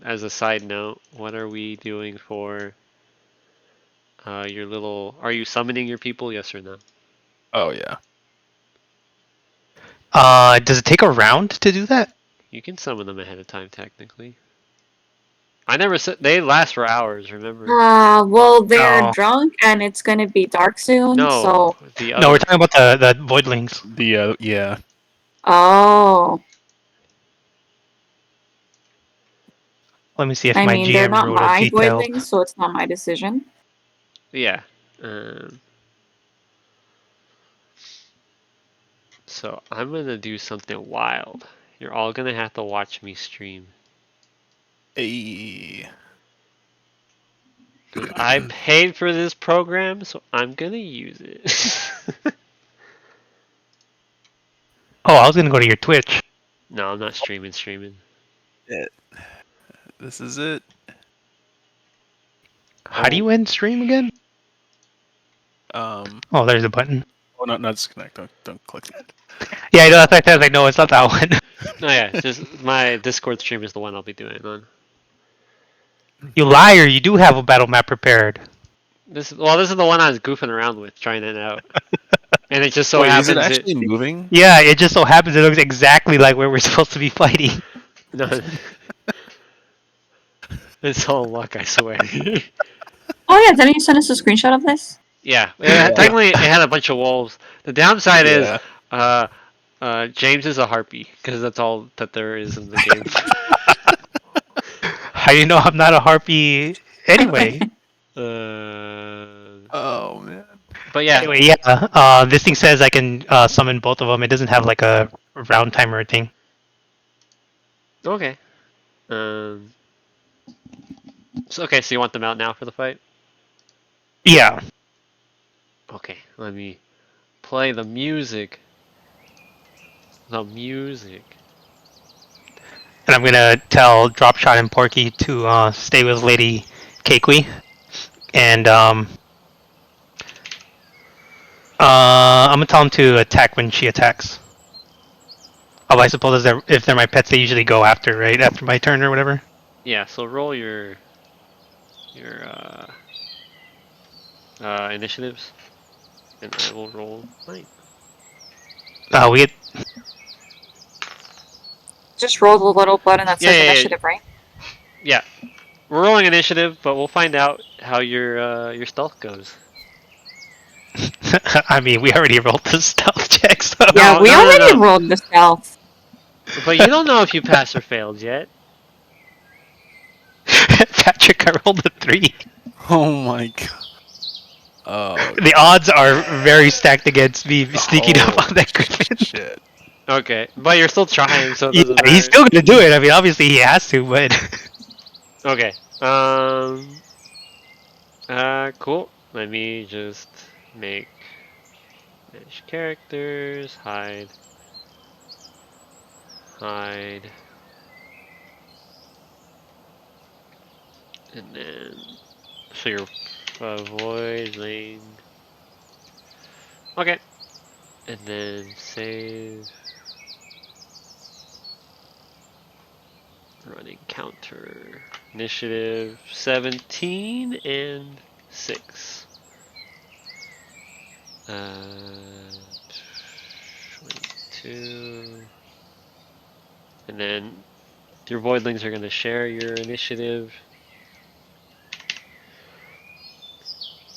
Speaker 1: as a side note, what are we doing for your little? Are you summoning your people? Yes or no?
Speaker 4: oh yeah.
Speaker 3: Does it take a round to do that?
Speaker 1: You can summon them ahead of time, technically. I never said they last for hours. Remember?
Speaker 2: Well, they're
Speaker 3: No.
Speaker 2: drunk and it's going to be dark soon,
Speaker 1: No,
Speaker 2: so.
Speaker 1: the
Speaker 3: No, we're
Speaker 1: other.
Speaker 3: talking about the voidlings.
Speaker 4: The yeah.
Speaker 2: Oh.
Speaker 3: Let me see if
Speaker 2: I
Speaker 3: my
Speaker 2: mean, they're
Speaker 3: GM
Speaker 2: not
Speaker 3: wrote a
Speaker 2: my
Speaker 3: detailed.
Speaker 2: voidlings, so it's not my decision.
Speaker 1: Yeah. So I'm gonna do something wild. You're all gonna have to watch me stream.
Speaker 4: Hey.
Speaker 1: Because I paid for this program, so I'm gonna use it.
Speaker 3: Oh, I was gonna go to your Twitch.
Speaker 1: No, I'm not streaming.
Speaker 4: This is it.
Speaker 3: How do you end stream again? Oh, there's a button.
Speaker 4: Oh, not disconnect. Don't click that.
Speaker 3: Yeah, I know. That's like, no, it's not that one.
Speaker 1: No, yeah, just my Discord stream is the one I'll be doing on.
Speaker 3: You liar! You do have a battle map prepared.
Speaker 1: This is the one I was goofing around with, trying it out. And it just so
Speaker 4: Wait, is it
Speaker 1: happens
Speaker 4: actually moving?
Speaker 3: Yeah, it just so happens it looks exactly like where we're supposed to be fighting.
Speaker 1: No. It's all luck, I swear.
Speaker 2: Oh, yeah, didn't you send us a screenshot of this?
Speaker 1: Yeah,
Speaker 4: Yeah.
Speaker 1: technically it had a bunch of wolves. The downside is,
Speaker 4: Yeah.
Speaker 1: James is a harpy because that's all that there is in the game.
Speaker 3: How do you know I'm not a harpy anyway?
Speaker 4: Oh man.
Speaker 1: But yeah,
Speaker 3: Anyway, yeah. This thing says I can summon both of them. It doesn't have like a round timer thing.
Speaker 1: okay. So you want them out now for the fight?
Speaker 3: Yeah.
Speaker 1: Okay, let me play the music. The music.
Speaker 3: And I'm gonna tell Dropshot and Porky to stay with Lady Keikui, and I'm gonna tell them to attack when she attacks. Oh, I suppose if they're my pets, they usually go after, right? After my turn or whatever.
Speaker 1: Yeah, so roll your initiatives, and I will roll mine.
Speaker 3: We get.
Speaker 2: Just roll the little button that says
Speaker 1: Yeah.
Speaker 2: initiative, right?
Speaker 1: Yeah, we're rolling initiative, but we'll find out how your stealth goes.
Speaker 3: I mean, we already rolled the stealth check, so.
Speaker 2: Yeah, we
Speaker 1: no.
Speaker 2: already rolled the stealth.
Speaker 1: But you don't know if you passed or failed yet.
Speaker 3: Patrick, I rolled a 3.
Speaker 4: Oh my god. Oh,
Speaker 3: The odds are very stacked against me sneaking up on that griffin.
Speaker 4: shit.
Speaker 1: Okay, but you're still trying, so it
Speaker 3: Yeah,
Speaker 1: doesn't matter.
Speaker 3: he's still gonna do it. I mean, obviously he has to, but
Speaker 1: Okay. Cool. Let me just make manage characters, hide, hide, and then so you're avoiding. Okay, and then save. Running counter. Initiative 17 and 6. 22. And then your voidlings are going to share your initiative.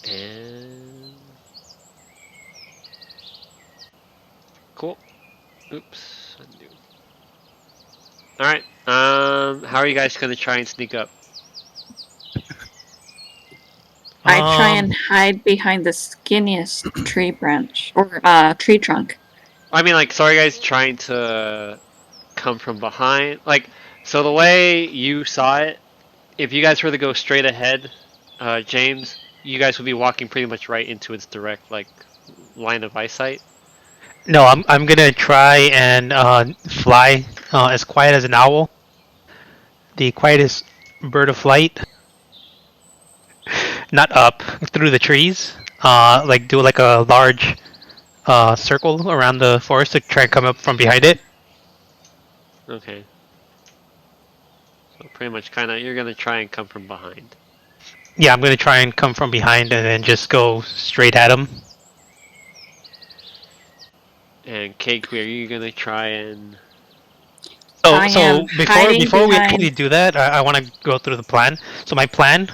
Speaker 1: And cool. Oops. Undo. Alright. How are you guys going to try and sneak up?
Speaker 2: I try and hide behind the skinniest tree branch or tree trunk.
Speaker 1: I mean, like, so are you guys trying to come from behind? Like, so the way you saw it, if you guys were to go straight ahead, James, you guys would be walking pretty much right into its direct, like, line of eyesight.
Speaker 3: no, I'm gonna try and fly as quiet as an owl, the quietest bird of flight. Not up through the trees. Like do like a large circle around the forest to try and come up from behind it.
Speaker 1: Okay. So pretty much kind of, you're going to try and come from behind.
Speaker 3: Yeah, I'm gonna try and come from behind and then just go straight at him.
Speaker 1: And Cake, are you going to try and...
Speaker 3: So,
Speaker 2: I
Speaker 3: so
Speaker 2: am hiding
Speaker 3: before we
Speaker 2: behind-
Speaker 3: actually do that, I want to go through the plan. So my plan,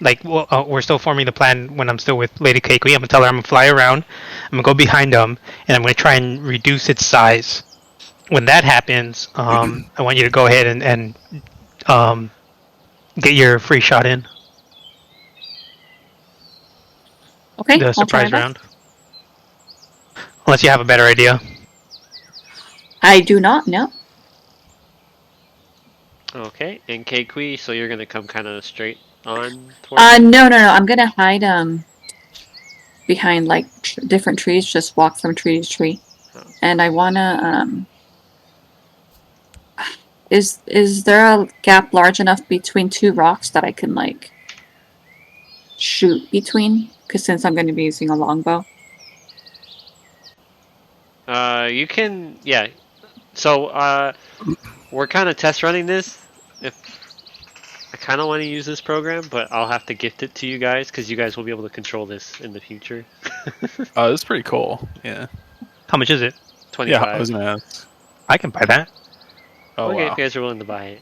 Speaker 3: like we're still forming the plan when I'm still with Lady Keikui. I'm gonna tell her I'm gonna fly around. I'm gonna go behind them, and I'm gonna try and reduce its size. When that happens, I want you to go ahead and get your free shot in
Speaker 2: Okay,
Speaker 3: the
Speaker 2: I'll try
Speaker 3: surprise
Speaker 2: my
Speaker 3: round. Unless you have a better idea.
Speaker 2: I do not know.
Speaker 1: Okay, and Keikui, so you're going to come kind of straight on towards
Speaker 2: No. I'm gonna hide behind like different trees. Just walk from tree to tree,
Speaker 1: Oh.
Speaker 2: and I wanna Is there a gap large enough between two rocks that I can like shoot between? Because since I'm going to be using a longbow.
Speaker 1: You can, yeah. So, we're kind of test running this. If I kind of want to use this program, but I'll have to gift it to you guys because you guys will be able to control this in the future.
Speaker 4: That's pretty cool. Yeah.
Speaker 3: How much is it?
Speaker 1: 25.
Speaker 4: Yeah, I was gonna ask.
Speaker 3: I can buy that.
Speaker 4: Oh
Speaker 1: Okay,
Speaker 4: wow.
Speaker 1: if you guys are willing to buy it.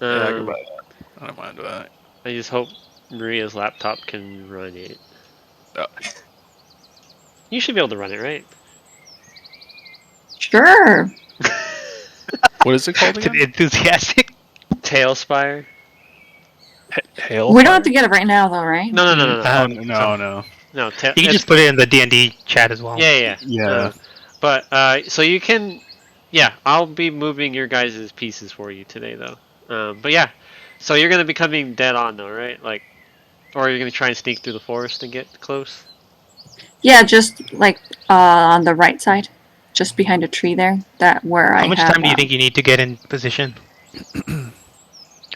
Speaker 4: Yeah, I can buy that. I don't mind that.
Speaker 1: I just hope Maria's laptop can run it.
Speaker 4: Oh.
Speaker 1: You should be able to run it, right?
Speaker 2: Sure.
Speaker 4: What is it called
Speaker 3: To the
Speaker 4: again?
Speaker 3: enthusiastic.
Speaker 1: Tailspire?
Speaker 4: Hail.
Speaker 2: We don't have to get it right now, though, right?
Speaker 1: No.
Speaker 4: Oh no.
Speaker 1: No,
Speaker 3: You can just put it in the D&D chat as well.
Speaker 1: Yeah.
Speaker 4: Yeah.
Speaker 1: So you can, yeah, I'll be moving your guys' pieces for you today, though. But yeah, so you're gonna be coming dead on, though, right? Like, or you're gonna try and sneak through the forest and get close.
Speaker 2: Yeah, just like on the right side, just behind a tree there. That where I
Speaker 3: How much
Speaker 2: have.
Speaker 3: time do you think you need to get in position?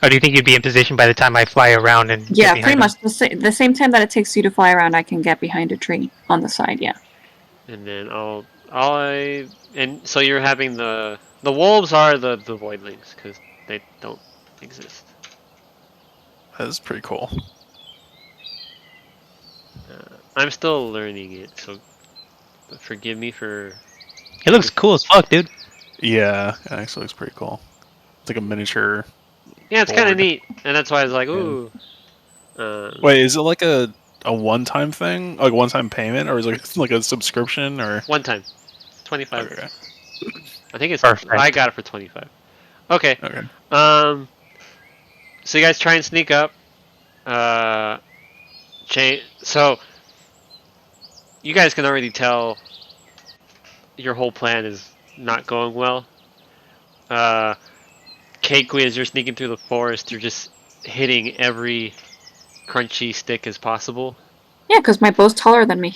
Speaker 3: Or do you think you'd be in position by the time I fly around and get
Speaker 2: Yeah,
Speaker 3: behind
Speaker 2: pretty
Speaker 3: him?
Speaker 2: much the same time that it takes you to fly around. I can get behind a tree on the side. Yeah.
Speaker 1: And then and so you're having the wolves are the voidlings because they don't exist.
Speaker 4: That's pretty cool.
Speaker 1: I'm still learning it, so forgive me for.
Speaker 3: It looks cool as fuck, dude.
Speaker 4: Yeah, it actually looks pretty cool. It's like a miniature.
Speaker 1: Yeah, it's kind of
Speaker 4: board.
Speaker 1: neat, and that's why I was like,
Speaker 4: Yeah.
Speaker 1: ooh.
Speaker 4: Wait, is it like a one-time thing, like one-time payment, or is it like a subscription, or?
Speaker 1: One time, 25.
Speaker 4: Okay.
Speaker 1: I think it's.
Speaker 3: Perfect.
Speaker 1: I got it for 25. Okay.
Speaker 4: Okay.
Speaker 1: So you guys try and sneak up. So you guys can already tell your whole plan is not going well. Keikui, as you're sneaking through the forest, you're just hitting every crunchy stick as possible.
Speaker 2: Yeah, because my bow's taller than me.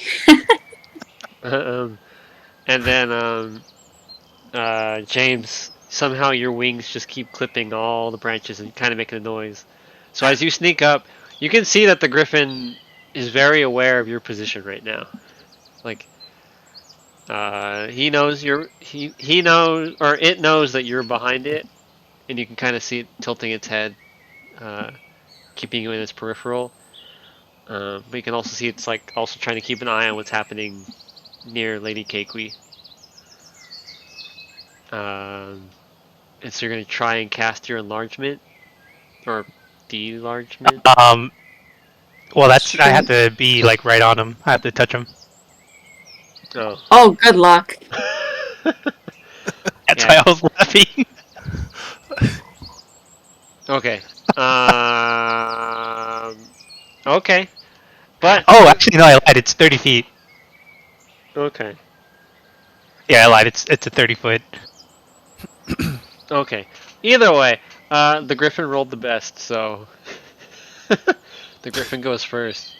Speaker 1: And then James, somehow your wings just keep clipping all the branches and kind of making a noise. So as you sneak up, you can see that the griffin is very aware of your position right now. Like, he knows he knows, or it knows that you're behind it, and you can kind of see it tilting its head, keeping you in its peripheral. But you can also see it's like also trying to keep an eye on what's happening near Lady Keikui. And so you're going to try and cast your enlargement or de-largement.
Speaker 3: Well, I have to be like right on him. I have to touch him.
Speaker 1: Oh.
Speaker 2: Oh, good luck.
Speaker 3: That's why I was laughing.
Speaker 1: Okay. Okay. But
Speaker 3: Oh, actually, no, I lied. It's 30 feet.
Speaker 1: okay.
Speaker 3: Yeah, I lied. It's a 30-foot.
Speaker 1: Okay. Either way, the Griffin rolled the best, so the Griffin goes first.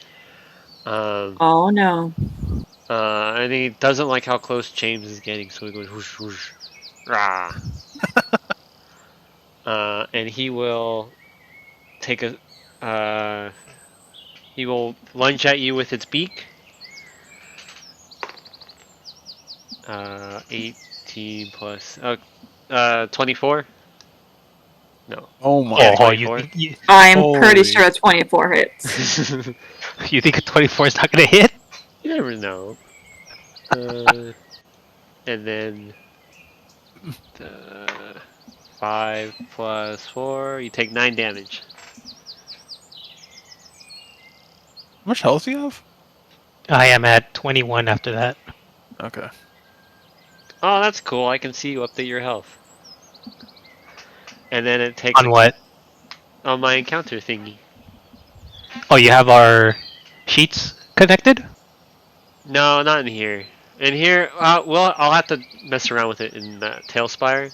Speaker 2: Oh no.
Speaker 1: And he doesn't like how close James is getting, so he goes whoosh whoosh, rah. And he will take a. He will lunge at you with its beak. 18 plus 24. No.
Speaker 4: Oh my!
Speaker 1: Yeah,
Speaker 3: Oh, you
Speaker 1: 24.
Speaker 3: think you,
Speaker 2: I'm pretty
Speaker 4: Holy.
Speaker 2: sure a 24 hits.
Speaker 3: you think a 24 is not gonna hit?
Speaker 1: You never know. And then 5 plus 4. You take 9 damage.
Speaker 4: How much health do you have?
Speaker 3: I am at 21 after that.
Speaker 4: Okay.
Speaker 1: Oh, that's cool. I can see you update your health. And then it takes
Speaker 3: On what?
Speaker 1: on my encounter thingy.
Speaker 3: Oh, you have our sheets connected?
Speaker 1: No, not in here. In here, I'll have to mess around with it in Tailspire.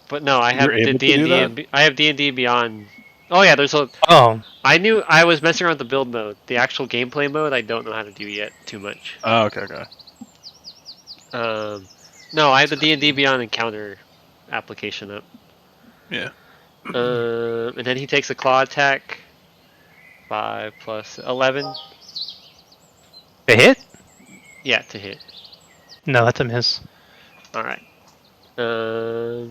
Speaker 1: But no, I
Speaker 4: You're
Speaker 1: have the
Speaker 4: able to
Speaker 1: D and
Speaker 4: do that?
Speaker 1: D. I have D&D Beyond. Oh yeah, there's a.
Speaker 3: Oh,
Speaker 1: I knew I was messing around with the build mode. The actual gameplay mode, I don't know how to do yet too much.
Speaker 4: Oh, okay.
Speaker 1: No, I have the D&D Beyond encounter application up.
Speaker 4: Yeah.
Speaker 1: And then he takes a claw attack. 5 plus 11.
Speaker 3: the hit?
Speaker 1: Yeah, to hit.
Speaker 3: No, that's a miss.
Speaker 1: All right. All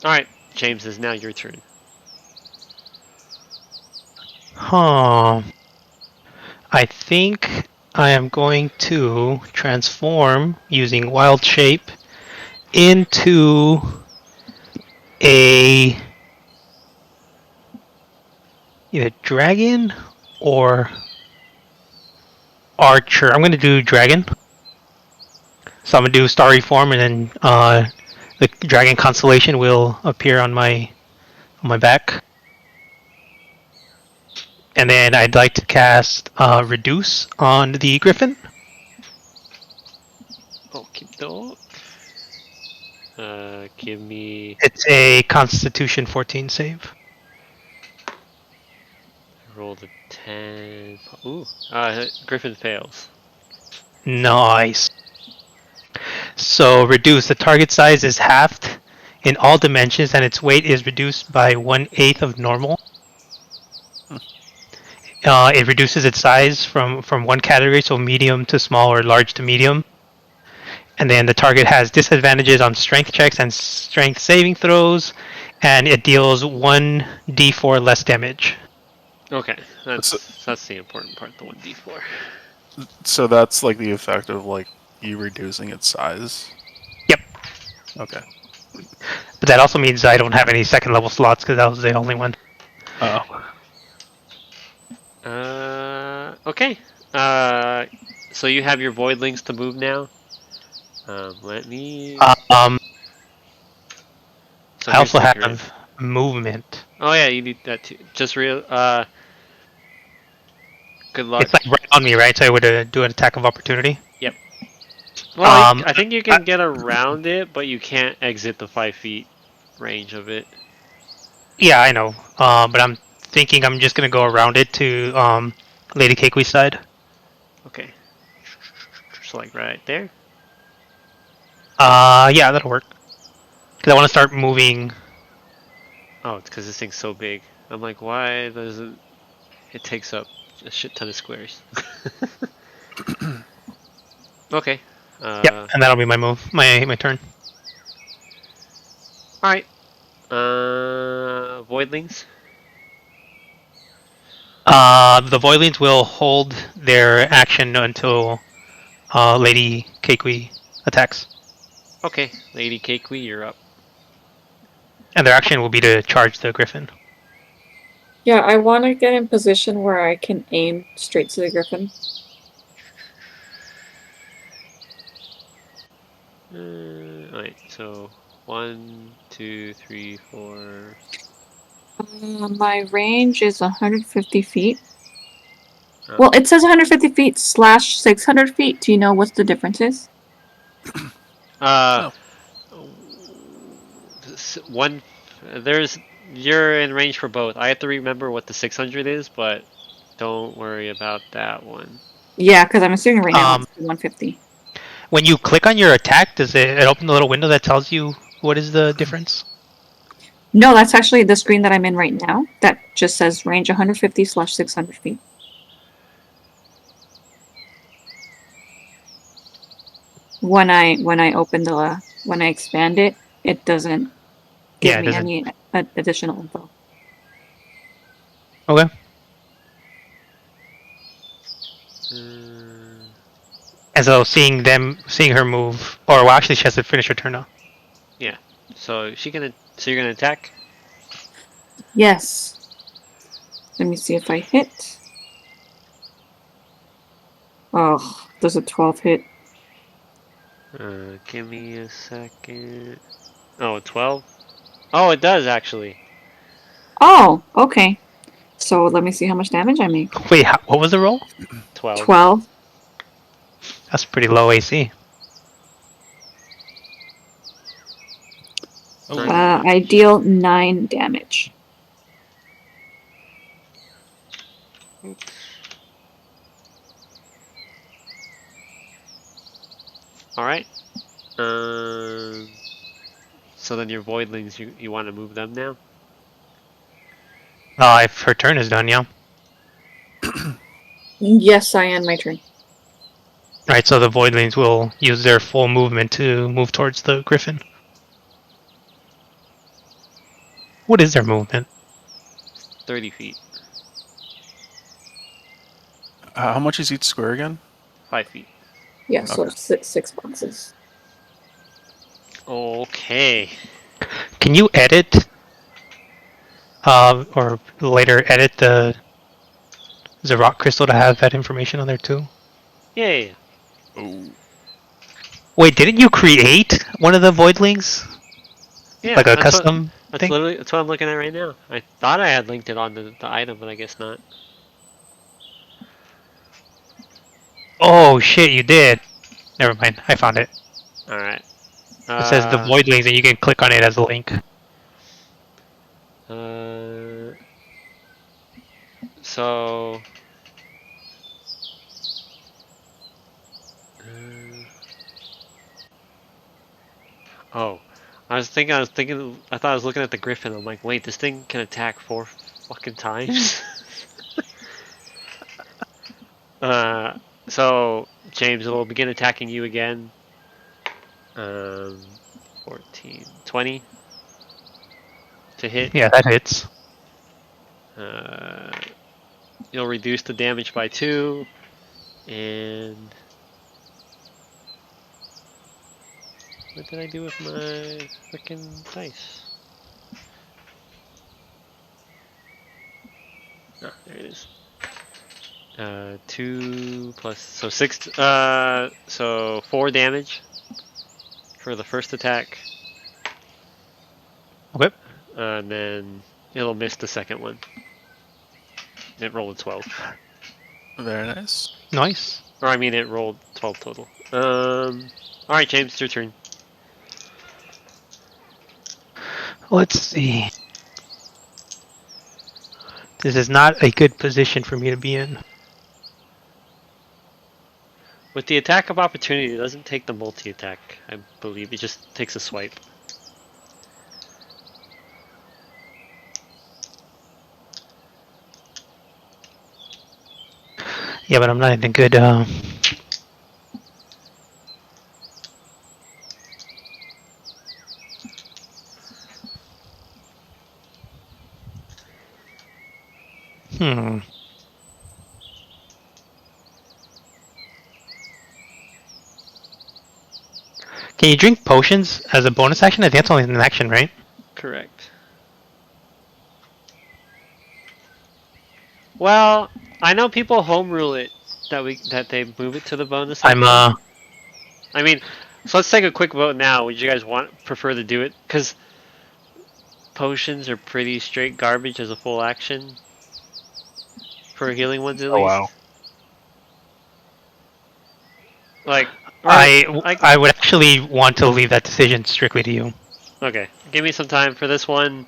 Speaker 1: right, James, is now your turn.
Speaker 3: Huh. I think I am going to transform using wild shape into a either dragon or archer. I'm going to do dragon. So I'm going to do starry form, and then the dragon constellation will appear on my back. And then I'd like to cast reduce on the griffin.
Speaker 1: Okay, doke. Give me.
Speaker 3: It's a Constitution 14 save.
Speaker 1: Roll the 10. Ooh. Griffin fails.
Speaker 3: Nice. So reduce. The target size is halved in all dimensions, and its weight is reduced by 1/8 of normal. It reduces its size from one category, so medium to small or large to medium. And then the target has disadvantages on strength checks and strength saving throws, and it deals 1d4 less damage.
Speaker 1: Okay, that's the important part, the 1d4.
Speaker 4: So that's like the effect of like you reducing its size.
Speaker 3: Yep.
Speaker 4: Okay.
Speaker 3: But that also means I don't have any second level slots because that was the only one.
Speaker 4: Oh.
Speaker 1: Okay. So you have your voidlings to move now. Let me.
Speaker 3: I
Speaker 1: So
Speaker 3: also
Speaker 1: here's the secret.
Speaker 3: have movement.
Speaker 1: Oh yeah, you need that too. Just real. Good luck.
Speaker 3: It's like right on me, right? So I would do an attack of opportunity.
Speaker 1: Yep. Well,
Speaker 3: Um,
Speaker 1: I think you can get around it, but you can't exit the 5 feet range of it.
Speaker 3: yeah, I know. But I'm thinking I'm just gonna go around it to Lady Keikui's side.
Speaker 1: Okay. So like right there.
Speaker 3: Yeah, that'll work. Because I want to start moving.
Speaker 1: Oh, it's because this thing's so big. I'm like, why doesn't it takes up a shit ton of squares? Okay.
Speaker 3: Yep, and that'll be my move, my turn.
Speaker 1: All right. Voidlings.
Speaker 3: The Voidlings will hold their action until Lady Keikui attacks,
Speaker 1: Okay, Lady Keikui, you're up.
Speaker 3: and their action will be to charge the Griffin.
Speaker 2: Yeah, I want to get in position where I can aim straight to the griffin.
Speaker 1: Alright, so 1, 2, 3, 4.
Speaker 2: My range is 150 feet.
Speaker 1: Oh.
Speaker 2: Well, it says 150 feet / 600 feet. Do you know what the difference is?
Speaker 1: One. There's. You're in range for both. I have to remember what the 600 is, but don't worry about that one.
Speaker 2: Yeah, because I'm assuming right now it's 150.
Speaker 3: When you click on your attack, does it open a little window that tells you what is the difference?
Speaker 2: No, that's actually the screen that I'm in right now. That just says range 150 / 600 feet. When I open when I expand it, it doesn't give
Speaker 3: Yeah, it
Speaker 2: me
Speaker 3: doesn't.
Speaker 2: any additional info.
Speaker 3: Okay. And so seeing her move, or well, actually, she has to finish her turn now.
Speaker 1: Yeah. So you're gonna attack.
Speaker 2: Yes. Let me see if I hit. Oh, does a 12 hit?
Speaker 1: Give me a second. Oh, 12. Oh, it does actually.
Speaker 2: Oh, okay. So let me see how much damage I make.
Speaker 3: Wait, what was the roll?
Speaker 1: 12.
Speaker 2: 12.
Speaker 3: That's pretty low AC.
Speaker 2: I deal 9 damage.
Speaker 1: Oops. All right. So then your voidlings, you want to move them now?
Speaker 3: If her turn is done, yeah.
Speaker 2: Yes, I end my turn.
Speaker 3: Right, so the Voidlings will use their full movement to move towards the Griffin. What is their movement?
Speaker 1: 30 feet.
Speaker 4: How much is each square again?
Speaker 1: 5 feet.
Speaker 2: Yeah, so
Speaker 4: Okay.
Speaker 2: 6 boxes.
Speaker 1: Okay.
Speaker 3: Can you edit, or later edit the rock crystal to have that information on there too?
Speaker 1: Yeah.
Speaker 4: Oh.
Speaker 3: Wait, didn't you create one of the Voidlings?
Speaker 1: Yeah,
Speaker 3: Like a custom
Speaker 1: that's
Speaker 3: thing?
Speaker 1: literally that's what I'm looking at right now. I thought I had linked it on the item, but I guess not.
Speaker 3: Oh shit, you did. Never mind, I found it.
Speaker 1: All right.
Speaker 3: It says the Voidlings, and you can click on it as a link.
Speaker 1: So. Oh, I thought I was looking at the Griffin. I'm like, wait, this thing can attack 4 fucking times. So James will begin attacking you again. 14, 20 to hit.
Speaker 3: Yeah, that hits.
Speaker 1: You'll reduce the damage by 2, and what did I do with my freaking dice? Ah, there it is. 2 plus, so 6, so 4 damage for the first attack.
Speaker 3: Okay.
Speaker 1: And then It'll miss the second one. It rolled a 12.
Speaker 4: Very nice.
Speaker 3: Nice.
Speaker 1: Or I mean, it rolled 12 total. Alright, James, it's your turn.
Speaker 3: Let's see. This is not a good position for me to be in.
Speaker 1: With the attack of opportunity, it doesn't take the multi-attack, I believe. It just takes a swipe.
Speaker 3: Yeah, but I'm not in a good. Hmm. Can you drink potions as a bonus action? I think that's only an action, right?
Speaker 1: Correct. Well, I know people home rule it that they move it to the bonus
Speaker 3: I'm
Speaker 1: action. I mean, so let's take a quick vote now. Would you guys prefer to do it? Because potions are pretty straight garbage as a full action for healing ones at
Speaker 4: Oh wow.
Speaker 1: least. Like,
Speaker 3: I would actually want to leave that decision strictly to you.
Speaker 1: Okay, give me some time for this one.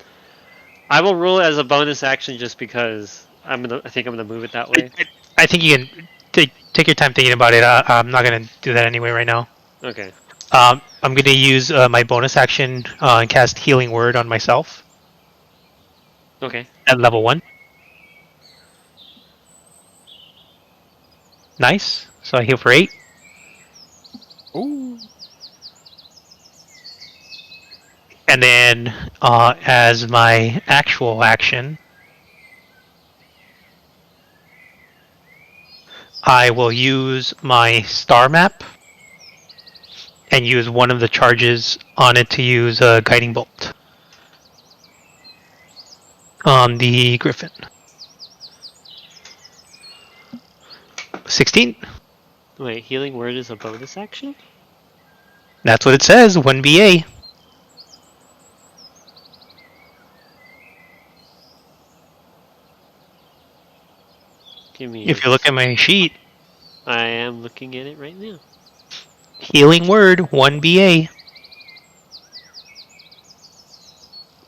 Speaker 1: I will rule it as a bonus action just because I think I'm gonna move it that way.
Speaker 3: I think you can take your time thinking about it. I'm not gonna do that anyway right now.
Speaker 1: Okay.
Speaker 3: I'm gonna use my bonus action and cast Healing Word on myself
Speaker 1: Okay.
Speaker 3: at level 1. Nice. So I heal for 8.
Speaker 4: Ooh.
Speaker 3: And then, as my actual action, I will use my star map and use one of the charges on it to use a guiding bolt on the griffin. 16.
Speaker 1: Wait, healing word is a bonus action?
Speaker 3: That's what it says. 1 BA.
Speaker 1: Give me.
Speaker 3: If you look at my sheet,
Speaker 1: I am looking at it right now.
Speaker 3: Healing Word 1 BA.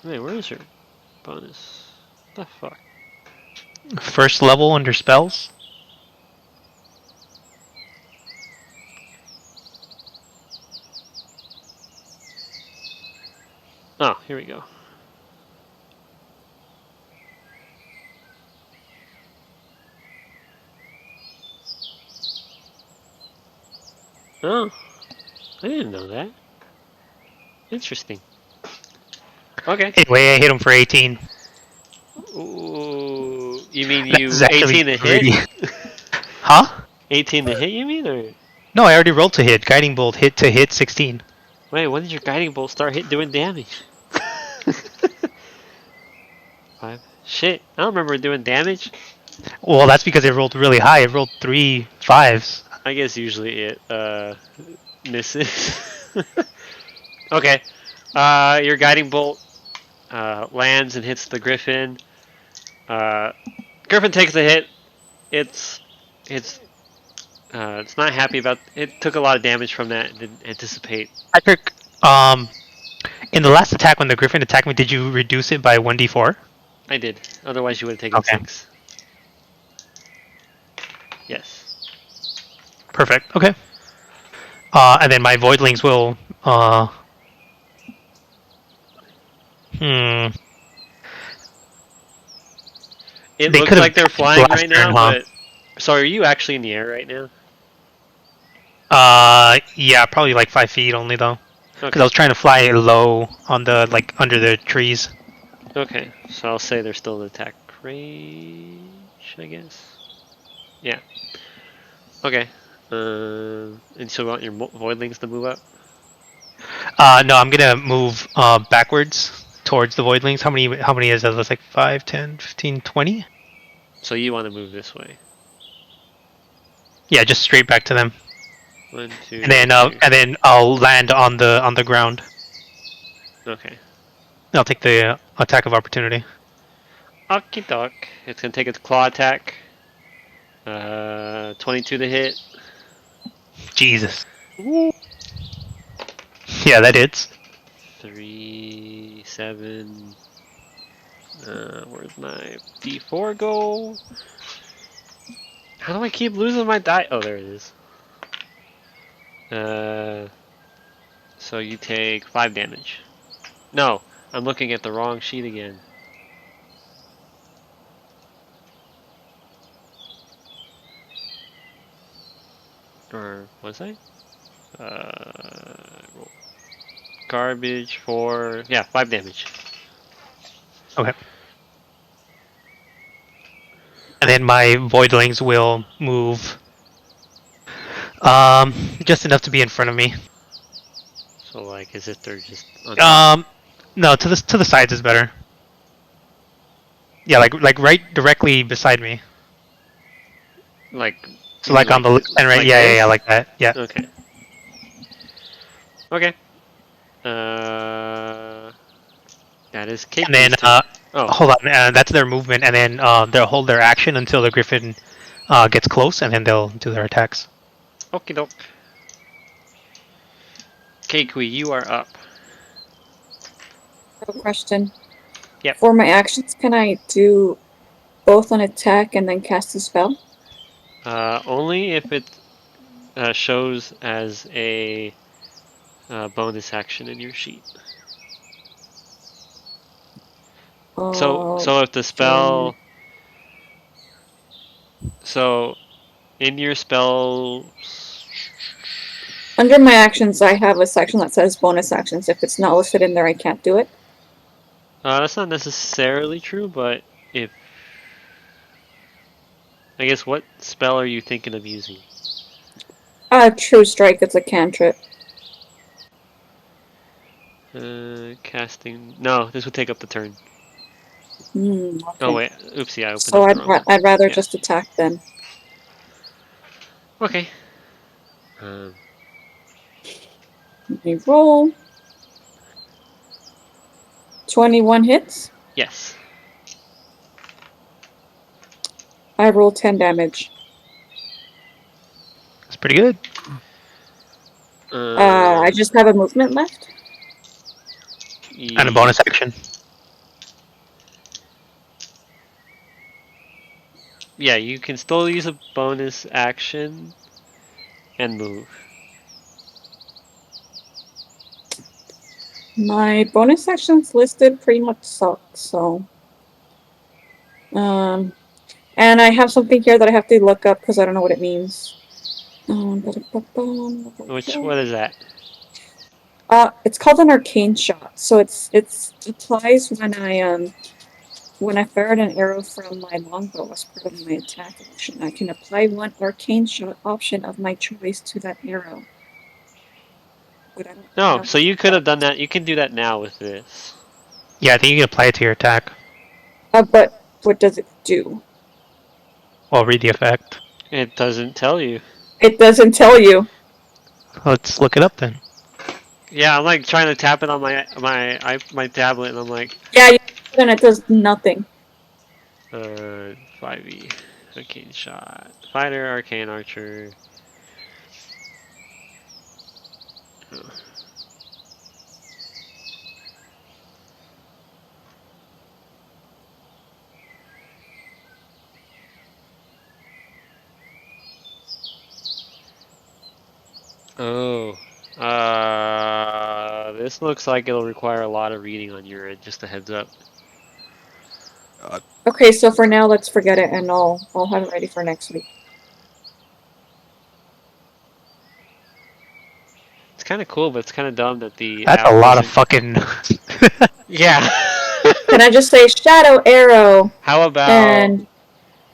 Speaker 1: Wait, where is her bonus? What the fuck?
Speaker 3: First level under spells.
Speaker 1: Oh, here we go. Oh, I didn't know that. Interesting. Okay.
Speaker 3: Anyway, I hit him for 18.
Speaker 1: Ooh, you mean
Speaker 3: That
Speaker 1: you
Speaker 3: is actually
Speaker 1: 18 to
Speaker 3: pretty.
Speaker 1: hit?
Speaker 3: Huh?
Speaker 1: 18 to hit, you mean? Or
Speaker 3: No, I already rolled to hit. Guiding Bolt hit to hit 16.
Speaker 1: wait, when did your guiding bolt start doing damage? 5. Shit, I don't remember doing damage.
Speaker 3: Well, that's because it rolled really high. It rolled 3 5s.
Speaker 1: I guess usually it misses. Okay. Your guiding bolt lands and hits the griffin. Griffin takes a hit. It's not happy about it. Took a lot of damage from that. And didn't anticipate.
Speaker 3: Patrick, in the last attack when the Griffin attacked me, did you reduce it by 1d4?
Speaker 1: I did. Otherwise, you would have taken
Speaker 3: Okay.
Speaker 1: 6. Yes.
Speaker 3: Perfect. Okay. And then my Voidlings will.
Speaker 1: It
Speaker 3: They
Speaker 1: looks
Speaker 3: could've
Speaker 1: like they're flying
Speaker 3: last
Speaker 1: right now,
Speaker 3: turn, huh?
Speaker 1: but so are you actually in the air right now?
Speaker 3: Yeah, probably like 5 feet only though. Because
Speaker 1: Okay.
Speaker 3: I was trying to fly low on the under the trees.
Speaker 1: Okay. So I'll say they're still in attack range, I guess. Yeah. Okay. And so you want your voidlings to move up?
Speaker 3: No, I'm gonna move backwards towards the Voidlings. How many is that? That's like 5, 10, 15, 20?
Speaker 1: So you want to move this way?
Speaker 3: Yeah, just straight back to them.
Speaker 1: 1, 2,
Speaker 3: And then
Speaker 1: 3.
Speaker 3: and then I'll land on the ground.
Speaker 1: Okay.
Speaker 3: I'll take the attack of opportunity.
Speaker 1: Okie doke. It's gonna take its claw attack. 22 to hit.
Speaker 3: Jesus. Yeah, that hits.
Speaker 1: 3, 7. Where's my D4 go? How do I keep losing my die? Oh, there it is. So you take 5 damage. No, I'm looking at the wrong sheet again. Or was I? Roll. Garbage for, yeah, 5 damage.
Speaker 3: Okay. And then my voidlings will move just enough to be in front of me.
Speaker 1: So like, as if they're just on top.
Speaker 3: No, to the sides is better. Yeah, like right directly beside me.
Speaker 1: Like,
Speaker 3: So
Speaker 1: you mean
Speaker 3: like on
Speaker 1: like
Speaker 3: the left and right.
Speaker 1: like
Speaker 3: Yeah,
Speaker 1: this?
Speaker 3: like that. Yeah.
Speaker 1: Okay. Okay. Uh, that is
Speaker 3: And then
Speaker 1: Cakewee's turn. Oh,
Speaker 3: hold on, that's their movement, and then they'll hold their action until the griffin gets close, and then they'll do their attacks.
Speaker 1: okie doke. Cakewee, you are up.
Speaker 2: I have a question.
Speaker 1: Yep.
Speaker 2: For my actions, can I do both an attack and then cast a spell?
Speaker 1: Only if it shows as a bonus action in your sheet. So if the spell, so in your spell,
Speaker 2: Under my actions, I have a section that says bonus actions. If it's not listed in there, I can't do it.
Speaker 1: that's not necessarily true, but if, I guess, what spell are you thinking of using?
Speaker 2: True Strike, it's a cantrip.
Speaker 1: Casting, no, this would take up the turn.
Speaker 2: Okay.
Speaker 1: Oh wait, oopsie, I opened
Speaker 2: So
Speaker 1: up the wrong one.
Speaker 2: I'd rather
Speaker 1: Yeah.
Speaker 2: just attack then.
Speaker 1: Okay.
Speaker 2: Let me roll. 21 hits.
Speaker 1: Yes.
Speaker 2: I roll 10 damage.
Speaker 3: That's pretty good.
Speaker 2: I just have a movement left.
Speaker 3: And a bonus action.
Speaker 1: Yeah, you can still use a bonus action and move.
Speaker 2: My bonus actions listed pretty much suck, so. And I have something here that I have to look up because I don't know what it means.
Speaker 1: What is that?
Speaker 2: It's called an arcane shot. So it's applies when I fired an arrow from my longbow as part of my attack action. I can apply one arcane shot option of my choice to that arrow. But I
Speaker 1: No,
Speaker 2: don't
Speaker 1: so you could have done that. You can do that now with this.
Speaker 3: Yeah, I think you can apply it to your attack.
Speaker 2: But what does it do?
Speaker 3: Well, read the effect.
Speaker 1: It doesn't tell you.
Speaker 2: It doesn't tell you.
Speaker 3: Let's look it up then.
Speaker 1: Yeah, I'm like trying to tap it on my tablet, and I'm like,
Speaker 2: Yeah, and it does nothing.
Speaker 1: 5e, arcane shot, fighter, arcane archer. Oh. This looks like it'll require a lot of reading on your end, just a heads up.
Speaker 2: Okay, so for now, let's forget it, and I'll have it ready for next week.
Speaker 1: It's kind of cool, but it's kind of dumb that the
Speaker 3: That's
Speaker 1: app
Speaker 3: a lot of
Speaker 1: doesn't-
Speaker 3: fucking.
Speaker 1: Yeah.
Speaker 2: Can I just say shadow arrow?
Speaker 1: How about
Speaker 2: And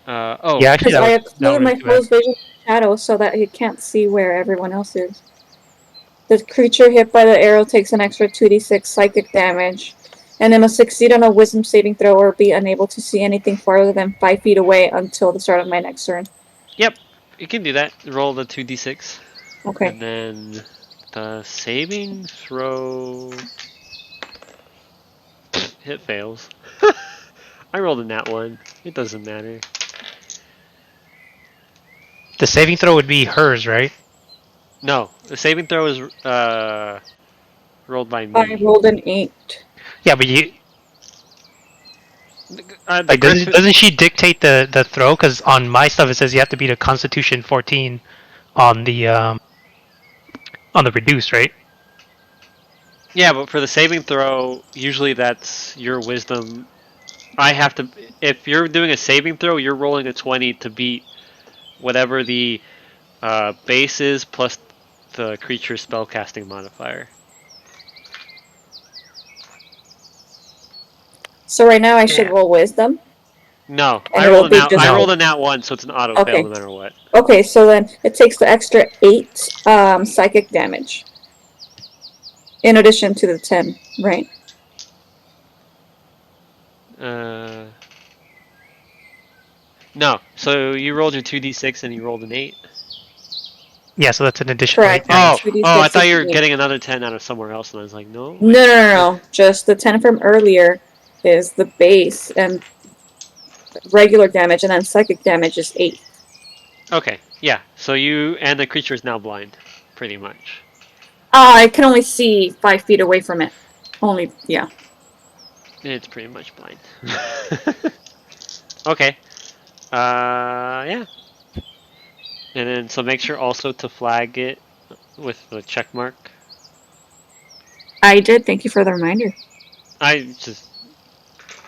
Speaker 1: oh
Speaker 3: Yeah, actually,
Speaker 2: because I
Speaker 3: that
Speaker 2: exclude
Speaker 3: would
Speaker 2: my
Speaker 3: be too bad.
Speaker 2: foe's vision shadow so that he can't see where everyone else is. The creature hit by the arrow takes an extra 2d6 psychic damage, and it must succeed on a wisdom saving throw or be unable to see anything farther than 5 feet away until the start of my next turn.
Speaker 1: Yep, you can do that. Roll the 2d6.
Speaker 2: Okay.
Speaker 1: And then the saving throw. It fails. I rolled a nat 1. It doesn't matter.
Speaker 3: The saving throw would be hers, right?
Speaker 1: No, the saving throw is rolled by
Speaker 2: I
Speaker 1: me.
Speaker 2: rolled an 8.
Speaker 3: Yeah, but you
Speaker 1: The
Speaker 3: like
Speaker 1: Griffin.
Speaker 3: doesn't she dictate the throw? Because on my stuff it says you have to beat a Constitution 14 on the reduce, right?
Speaker 1: Yeah, but for the saving throw, usually that's your wisdom. I have to. If you're doing a saving throw, you're rolling a 20 to beat whatever the base is plus the creature's spellcasting modifier.
Speaker 2: So right now I should
Speaker 3: Yeah.
Speaker 2: roll wisdom,
Speaker 1: No,
Speaker 2: and
Speaker 1: I
Speaker 2: it'll
Speaker 1: rolled a
Speaker 2: be
Speaker 1: nat.
Speaker 2: just
Speaker 1: I
Speaker 3: No.
Speaker 1: rolled a nat 1, so it's an auto fail
Speaker 2: okay.
Speaker 1: no matter what.
Speaker 2: Okay, so then it takes the extra 8 psychic damage. In addition to the 10, right?
Speaker 1: No, so you rolled your 2d6 and you rolled an 8.
Speaker 3: Yeah, so that's an additional 8
Speaker 2: Correct.
Speaker 1: Oh,
Speaker 3: damage.
Speaker 2: 2d6
Speaker 1: I thought you were
Speaker 2: is 8.
Speaker 1: getting another 10 out of somewhere else, and I was like, no.
Speaker 2: No. Just the 10 from earlier is the base, and regular damage, and then psychic damage is 8.
Speaker 1: Okay, yeah. So you and the creature is now blind, pretty much.
Speaker 2: I can only see 5 feet away from it. Only, yeah.
Speaker 1: It's pretty much blind. Okay. Yeah. And then so make sure also to flag it with the check mark.
Speaker 2: I did. Thank you for the reminder.
Speaker 1: I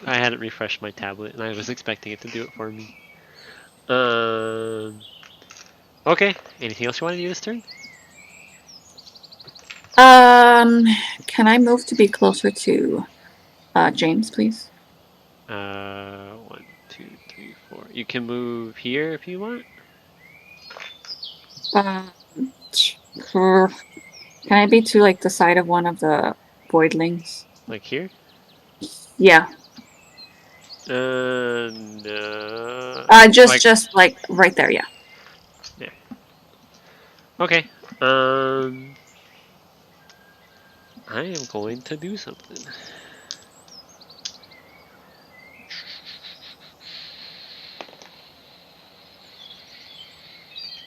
Speaker 1: hadn't refreshed my tablet and I was expecting it to do it for me. Okay. Anything else you want to do this turn?
Speaker 2: Can I move to be closer to James, please?
Speaker 1: 1, 2, 3, 4. You can move here if you want.
Speaker 2: Can I be to like the side of one of the voidlings?
Speaker 1: Like here?
Speaker 2: Yeah.
Speaker 1: No.
Speaker 2: Just like right there. Yeah.
Speaker 1: Yeah. Okay. I am going to do something.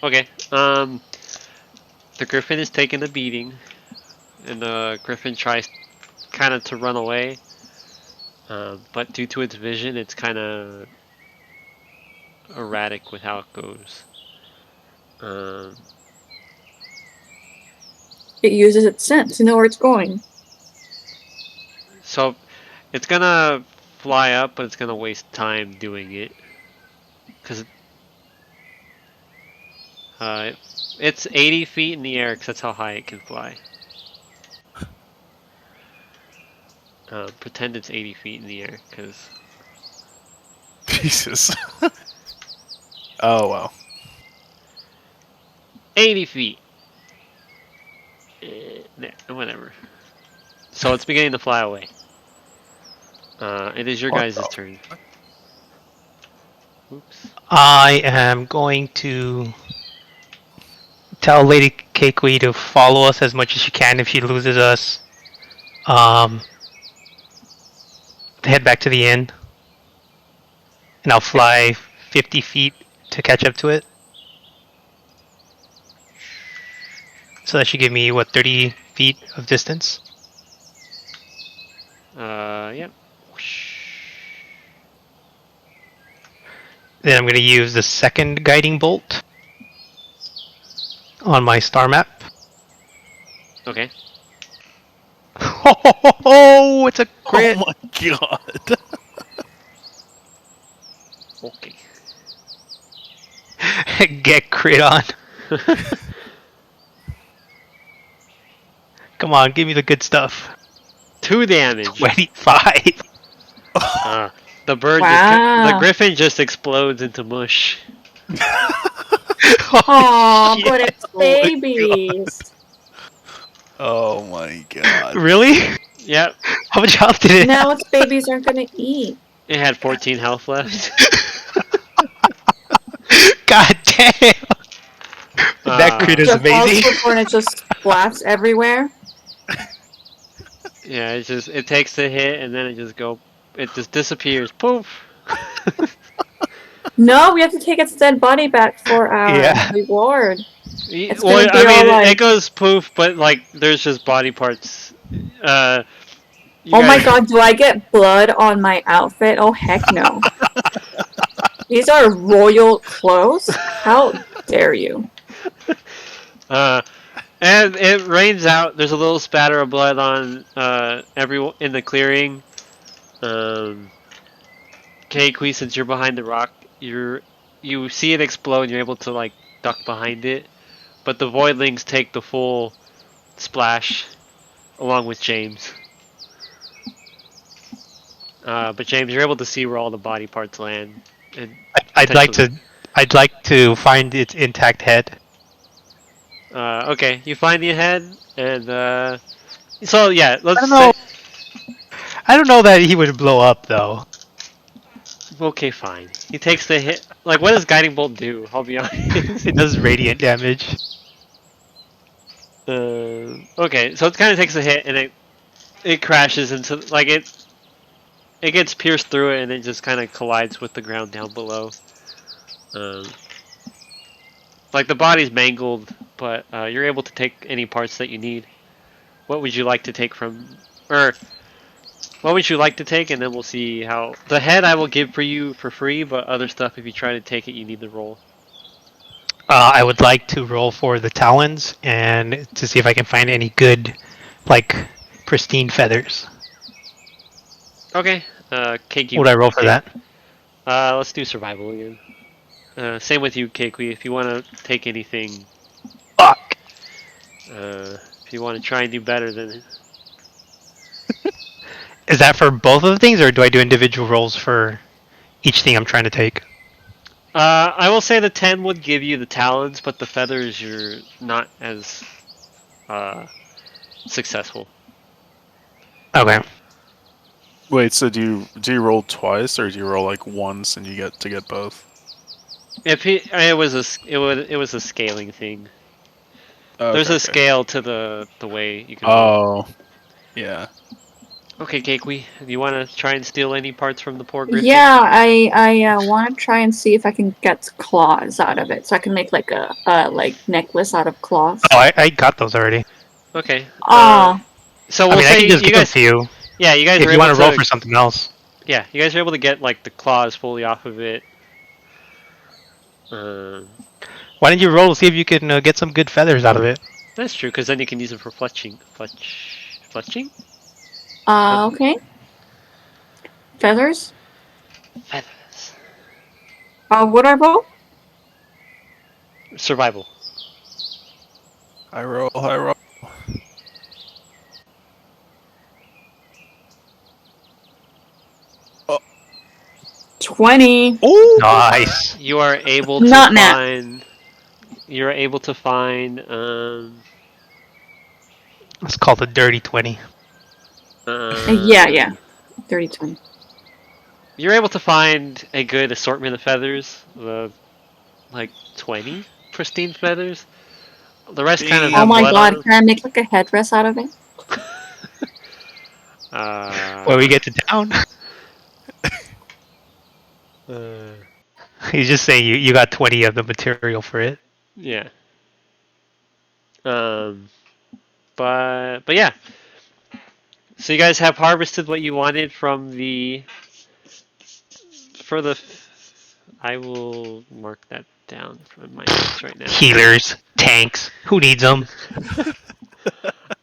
Speaker 1: Okay. The griffin is taking a beating, and the griffin tries kind of to run away, but due to its vision, it's kind of erratic with how it goes.
Speaker 2: It uses its sense to know where it's going.
Speaker 1: So it's gonna fly up, but it's gonna waste time doing it because it's 80 feet in the air because that's how high it can fly. Pretend it's 80 feet in the air because
Speaker 4: Jesus. Oh wow.
Speaker 1: 80 feet. Whatever. So it's beginning to fly away. It is your
Speaker 4: What
Speaker 1: guys'
Speaker 4: the-
Speaker 1: turn. Oops.
Speaker 3: I am going to tell Lady Keikui to follow us as much as she can if she loses us. Head back to the inn. And I'll fly 50 feet to catch up to it. So that should give me, what, 30 feet of distance?
Speaker 1: Yep.
Speaker 3: Then I'm going to use the second guiding bolt on my star map.
Speaker 1: Okay.
Speaker 3: Oh, it's a crit!
Speaker 4: Oh my god.
Speaker 1: Okay.
Speaker 3: Get crit on. Come on, give me the good stuff.
Speaker 1: 2 damage.
Speaker 3: 25.
Speaker 1: The bird
Speaker 2: Wow.
Speaker 1: the griffin just explodes into mush.
Speaker 2: Aw, but
Speaker 3: shit.
Speaker 2: it's babies.
Speaker 4: Oh my god.
Speaker 3: Really?
Speaker 1: Yep.
Speaker 3: How much health did it
Speaker 2: Now
Speaker 3: have?
Speaker 2: its babies aren't gonna eat.
Speaker 1: It had 14 health left.
Speaker 3: God damn! That crit is
Speaker 2: Just falls
Speaker 3: amazing.
Speaker 2: to the floor and it just splats everywhere.
Speaker 1: Yeah, it takes the hit and then it just disappears. Poof.
Speaker 2: No, we have to take its dead body back for our
Speaker 3: Yeah.
Speaker 2: reward. It's
Speaker 1: Well,
Speaker 2: gonna
Speaker 1: I
Speaker 2: be all
Speaker 1: mean, it
Speaker 2: like,
Speaker 1: goes poof, but like there's just body parts. You
Speaker 2: oh my
Speaker 1: guys,
Speaker 2: god, do I get blood on my outfit? Oh heck no. These are royal clothes? How dare you?
Speaker 1: uh, and it rains out. There's a little spatter of blood on everyone in the clearing. Kui, since you're behind the rock, you see it explode. And you're able to like duck behind it, but the voidlings take the full splash along with James. But James, you're able to see where all the body parts land, and
Speaker 3: I'd like
Speaker 1: potentially.
Speaker 3: to. I'd like to find its intact head.
Speaker 1: Okay, you find the head, and so yeah,
Speaker 3: I
Speaker 1: let's
Speaker 3: don't know.
Speaker 1: say.
Speaker 3: I don't know that he would blow up though.
Speaker 1: Okay, fine. He takes the hit. Like, what does guiding bolt do? I'll be honest.
Speaker 3: It does radiant damage.
Speaker 1: Okay, so it kind of takes a hit, and it crashes into like it gets pierced through it, and it just kind of collides with the ground down below. Um, like the body's mangled, but you're able to take any parts that you need. What would you like to take from, or what would you like to take, and then we'll see how the head I will give for you for free, but other stuff if you try to take it, you need to roll.
Speaker 3: I would like to roll for the talons and to see if I can find any good, like, pristine feathers.
Speaker 1: Okay, Keiki,
Speaker 3: What would I roll for
Speaker 1: take.
Speaker 3: that?
Speaker 1: Let's do survival again. Same with you, Keiki. If you want to take anything,
Speaker 3: Fuck.
Speaker 1: if you want to try and do better than.
Speaker 3: Is that for both of the things, or do I do individual rolls for each thing I'm trying to take?
Speaker 1: I will say the 10 would give you the talons, but the feathers you're not as successful.
Speaker 3: Okay.
Speaker 4: Wait, so do you roll twice, or do you roll like once and you get to get both?
Speaker 1: If it was a scaling thing.
Speaker 4: Okay,
Speaker 1: There's a
Speaker 4: okay.
Speaker 1: scale to the way you can roll.
Speaker 4: Oh, yeah.
Speaker 1: Okay, Keiki, do you want to try and steal any parts from the poor griffin?
Speaker 2: yeah, I want to try and see if I can get claws out of it, so I can make like a like necklace out of claws.
Speaker 3: Oh, I got those already.
Speaker 1: Okay.
Speaker 2: Oh,
Speaker 1: So
Speaker 3: I
Speaker 1: we'll
Speaker 3: mean, I
Speaker 1: say
Speaker 3: can just
Speaker 1: you
Speaker 3: give them
Speaker 1: guys.
Speaker 3: to you
Speaker 1: Yeah, you guys
Speaker 3: if
Speaker 1: are
Speaker 3: you
Speaker 1: able
Speaker 3: want to roll
Speaker 1: to.
Speaker 3: for something else.
Speaker 1: Yeah, you guys are able to get like the claws fully off of it. Um,
Speaker 3: Why don't you roll to see if you can get some good feathers out of it?
Speaker 1: that's true, because then you can use it for fletching. Fletching?
Speaker 2: okay. Feathers?
Speaker 1: Feathers.
Speaker 2: What I roll?
Speaker 1: Survival.
Speaker 4: I roll.
Speaker 2: 20.
Speaker 4: Oh,
Speaker 3: Nice.
Speaker 1: You are able to
Speaker 2: Not nat.
Speaker 1: find. You're able to find.
Speaker 3: It's called the dirty 20.
Speaker 2: Yeah. 30, 20.
Speaker 1: You're able to find a good assortment of feathers. Like 20 pristine feathers. The rest kind of
Speaker 2: Oh
Speaker 1: have
Speaker 2: my
Speaker 1: blood
Speaker 2: god,
Speaker 1: on
Speaker 2: can I make like a headdress out of it?
Speaker 1: them.
Speaker 3: When we get to town,
Speaker 1: Uh,
Speaker 3: he's just saying you got 20 of the material for it.
Speaker 1: yeah. Um, but yeah. So you guys have harvested what you wanted from the. For the. I will mark that down from my notes right now.
Speaker 3: Healers, tanks, who needs them?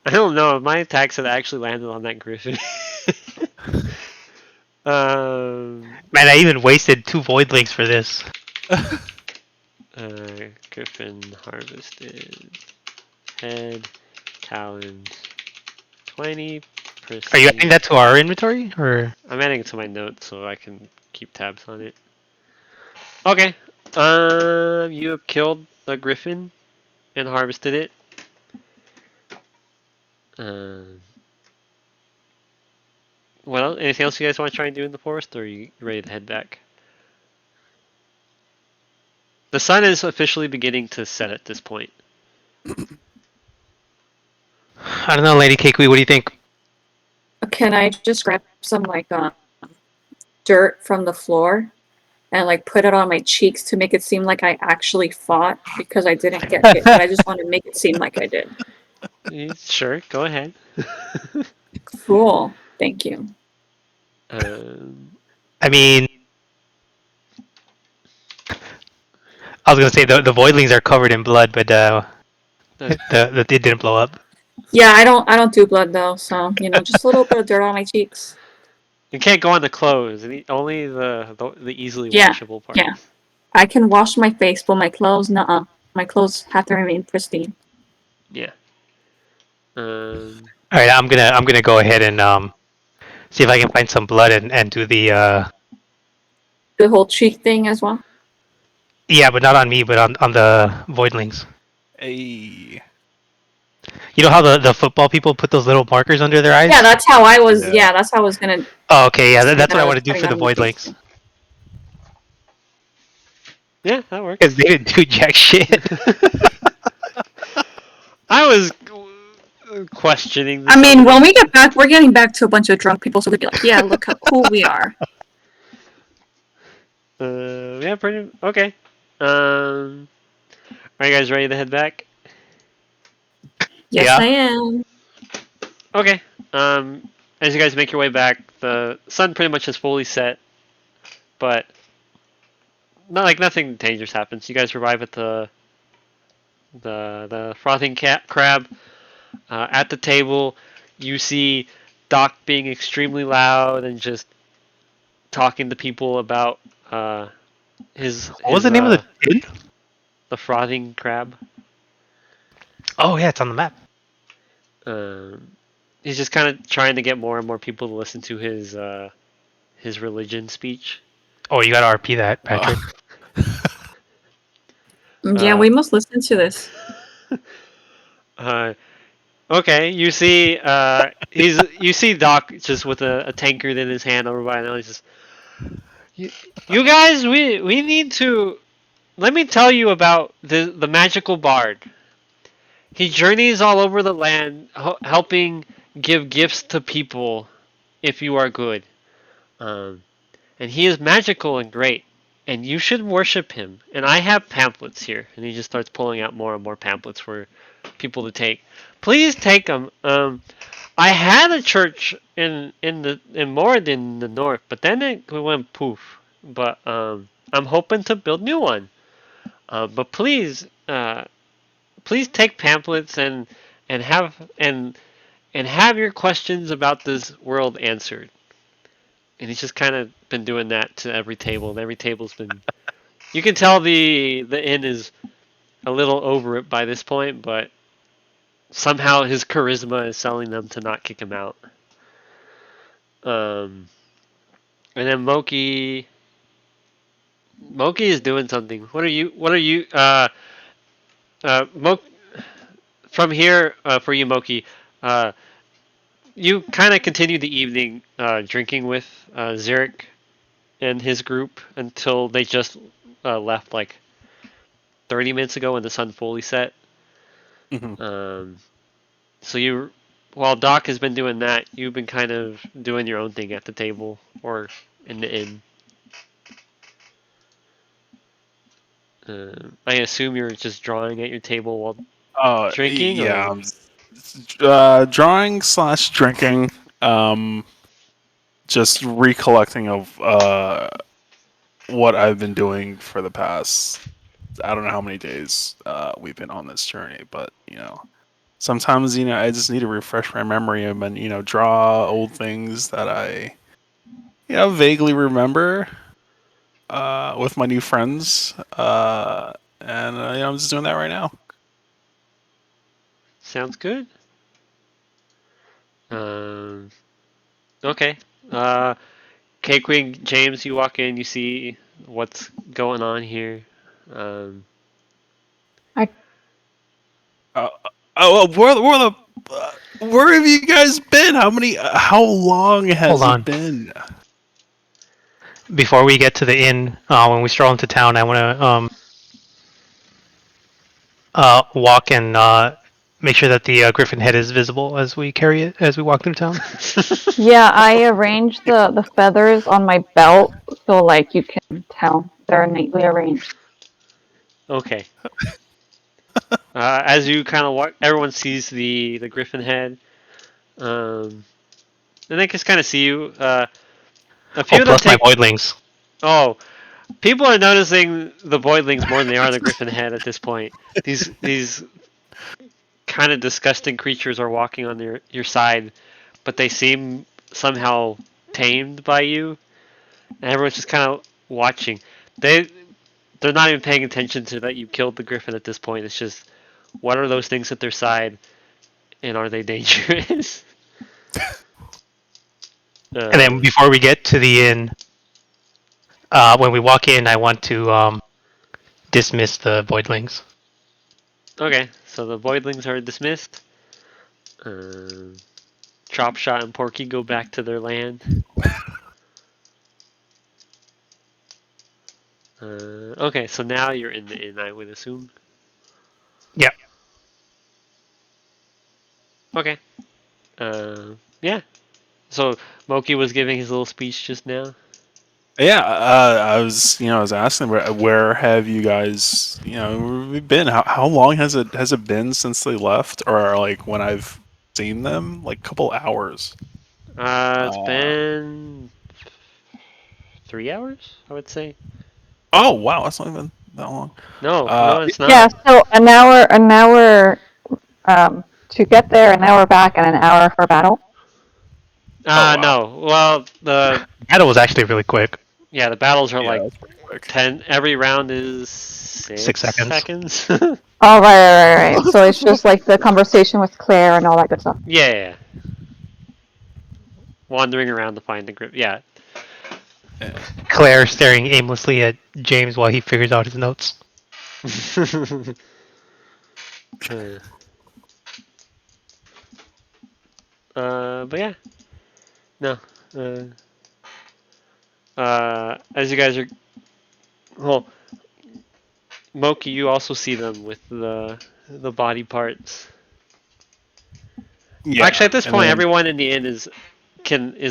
Speaker 1: I don't know. My attacks have actually landed on that griffin.
Speaker 3: Man, I even wasted 2 void links for this.
Speaker 1: Griffin harvested. Head, talons, 20%.
Speaker 3: Are you adding that to our inventory, or?
Speaker 1: I'm adding it to my notes so I can keep tabs on it. Okay. You have killed a griffin and harvested it. What else? Anything else you guys want to try and do in the forest, or are you ready to head back? The sun is officially beginning to set at this point.
Speaker 3: I don't know, Lady Kekui, what do you think?
Speaker 2: Can I just grab some like dirt from the floor and like put it on my cheeks to make it seem like I actually fought because I didn't get hit, but I just want to make it seem like I did.
Speaker 1: Sure, go ahead.
Speaker 2: Cool. Thank you.
Speaker 3: I mean, I was gonna say the voidlings are covered in blood, but it didn't blow up.
Speaker 2: Yeah, I don't do blood though, so just a little bit of dirt on my cheeks.
Speaker 1: You can't go on the clothes. Only the easily
Speaker 2: Yeah,
Speaker 1: washable parts.
Speaker 2: yeah. I can wash my face, but my clothes, nuh-uh. My clothes have to remain pristine.
Speaker 1: Yeah.
Speaker 3: All right, I'm gonna go ahead and see if I can find some blood and do the
Speaker 2: The whole cheek thing as well.
Speaker 3: yeah, but not on me, but on the voidlings.
Speaker 4: Hey.
Speaker 3: You know how the football people put those little markers under their eyes?
Speaker 2: Yeah, that's how I was.
Speaker 4: Yeah.
Speaker 2: Yeah, that's how I was gonna.
Speaker 3: Oh, okay, yeah, that's what I
Speaker 2: was
Speaker 3: want to do
Speaker 2: putting
Speaker 3: for the
Speaker 2: on my face,
Speaker 3: voidlings.
Speaker 2: too.
Speaker 1: Yeah, that works.
Speaker 3: Because they didn't do jack shit.
Speaker 1: I was questioning this.
Speaker 2: I mean, when we get back, we're getting back to a bunch of drunk people, so we'll be like, yeah, look how cool we are.
Speaker 1: Yeah, pretty okay. Are you guys ready to head back?
Speaker 2: Yes,
Speaker 3: Yeah.
Speaker 2: I am.
Speaker 1: Okay. As you guys make your way back, the sun pretty much is fully set, but nothing dangerous happens. You guys arrive at the frothing crab. At the table, you see Doc being extremely loud and just talking to people about his.
Speaker 3: What was the name of the inn?
Speaker 1: The frothing crab.
Speaker 3: Oh yeah, it's on the map.
Speaker 1: He's just kind of trying to get more and more people to listen to his religion speech.
Speaker 3: Oh, you gotta RP that, Patrick.
Speaker 2: Yeah, we must listen to this.
Speaker 1: Okay, you see, you see Doc just with a tankard in his hand over by now. He's just, you guys, we need to. Let me tell you about the magical bard. He journeys all over the land, helping give gifts to people if you are good. And he is magical and great, and you should worship him. And I have pamphlets here, and he just starts pulling out more and more pamphlets for people to take. Please take them. I had a church in Mord in the north, but then it went poof. But I'm hoping to build new one. But please take pamphlets and have your questions about this world answered. And he's just kind of been doing that to every table, and every table's been. You can tell the inn is a little over it by this point, but somehow his charisma is selling them to not kick him out. And then Moki is doing something. What are you? From here for you, Moki. You kind of continue the evening drinking with Zurich and his group until they just left like 30 minutes ago when the sun fully set.
Speaker 4: Mm-hmm.
Speaker 1: So while Doc has been doing that, you've been kind of doing your own thing at the table or in the inn. I assume you're just drawing at your table while drinking.
Speaker 4: Yeah. Drawing / drinking. Just recollecting of what I've been doing for the past. I don't know how many days we've been on this journey, but sometimes I just need to refresh my memory and draw old things that I vaguely remember with my new friends, and I'm just doing that right now.
Speaker 1: Sounds good. Okay. K-Queen, James, you walk in, you see what's going on here.
Speaker 4: Where have you guys been? How long has
Speaker 3: Hold on.
Speaker 4: it been?
Speaker 3: Before we get to the inn, when we stroll into town, I want to walk and make sure that the griffin head is visible as we carry it as we walk through town.
Speaker 2: Yeah, I arranged the feathers on my belt so like you can tell they're neatly arranged.
Speaker 1: Okay. As you kind of walk, everyone sees the griffin head. And they just kind of see you. A
Speaker 3: Oh,
Speaker 1: few of them
Speaker 3: plus my
Speaker 1: take.
Speaker 3: voidlings.
Speaker 1: Oh, people are noticing the voidlings more than they are the griffin head at this point. These kind of disgusting creatures are walking on your side, but they seem somehow tamed by you, and everyone's just kind of watching. They they're not even paying attention to that you killed the griffin at this point. It's just what are those things at their side, and are they dangerous?
Speaker 3: And then before we get to the inn, when we walk in, I want to dismiss the voidlings.
Speaker 1: Okay, so the voidlings are dismissed. Uh, Chopshot and Porky go back to their land. Okay, so now you're in the inn, I would assume.
Speaker 3: Yeah.
Speaker 1: Okay. Yeah. So Moki was giving his little speech just now.
Speaker 4: Yeah, I was asking where have you guys, been? How long has it been since they left, or like when I've seen them? Like a couple hours.
Speaker 1: It's
Speaker 4: Uh,
Speaker 1: been 3 hours, I would say.
Speaker 4: oh wow, that's not even that long.
Speaker 1: No,
Speaker 4: Uh,
Speaker 1: no, it's
Speaker 2: Yeah,
Speaker 1: not.
Speaker 2: so an hour to get there, an hour back, and an hour for battle.
Speaker 4: oh wow,
Speaker 1: No. Well,
Speaker 3: Battle was actually really quick.
Speaker 1: the battles are
Speaker 4: yeah,
Speaker 1: like
Speaker 4: that's pretty quick.
Speaker 1: 10. Every round is
Speaker 3: 6
Speaker 1: six
Speaker 3: seconds.
Speaker 1: seconds.
Speaker 2: Oh, right. So it's just like the conversation with Claire and all that good stuff.
Speaker 1: Yeah. Wandering around to find the grip. Yeah.
Speaker 4: Yeah.
Speaker 3: Claire staring aimlessly at James while he figures out his notes.
Speaker 1: Uh, but yeah, no. As you guys are, well, Moki, you also see them with the body parts. Actually,
Speaker 4: Yeah,
Speaker 1: at this
Speaker 4: and
Speaker 1: point,
Speaker 4: then
Speaker 1: everyone in the inn is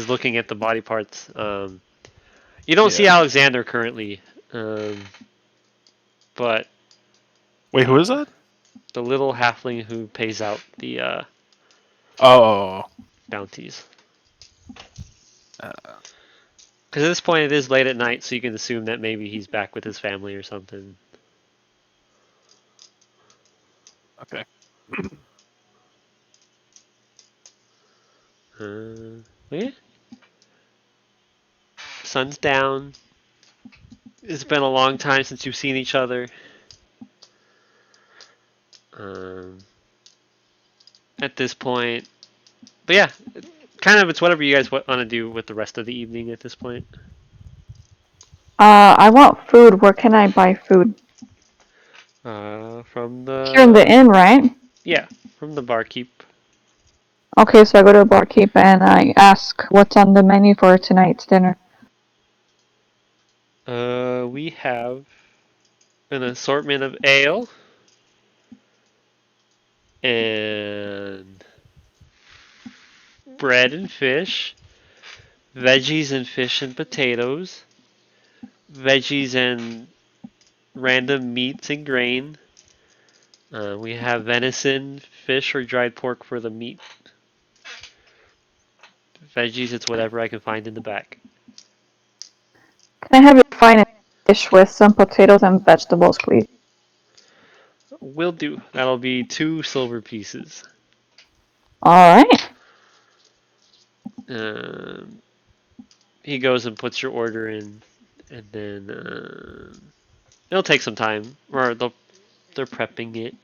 Speaker 1: looking at the body parts. You don't see
Speaker 4: yeah.
Speaker 1: Alexander currently, um, but
Speaker 4: Wait, who is that?
Speaker 1: the little halfling who pays out the
Speaker 4: Oh,
Speaker 1: bounties.
Speaker 4: uh,
Speaker 1: Because at this point, it is late at night, so you can assume that maybe he's back with his family or something.
Speaker 4: okay.
Speaker 1: Yeah. Sun's down. It's been a long time since you've seen each other. Um, at this point, but yeah, kind of it's whatever you guys want to do with the rest of the evening at this point.
Speaker 2: I want food. Where can I buy food?
Speaker 1: From
Speaker 2: Here in the
Speaker 1: the
Speaker 2: inn, right?
Speaker 1: yeah, from the barkeep.
Speaker 2: Okay, so I go to the barkeep and I ask what's on the menu for tonight's dinner.
Speaker 1: We have an assortment of ale and bread and fish, veggies and fish and potatoes, veggies and random meats and grain. We have venison, fish, or dried pork for the meat. Veggies, it's whatever I can find in the back.
Speaker 2: Can I have your finest dish with some potatoes and vegetables, please?
Speaker 1: Will do. That'll be 2 silver pieces.
Speaker 2: Alright.
Speaker 1: Um, he goes and puts your order in, and then it'll take some time, or they're prepping it.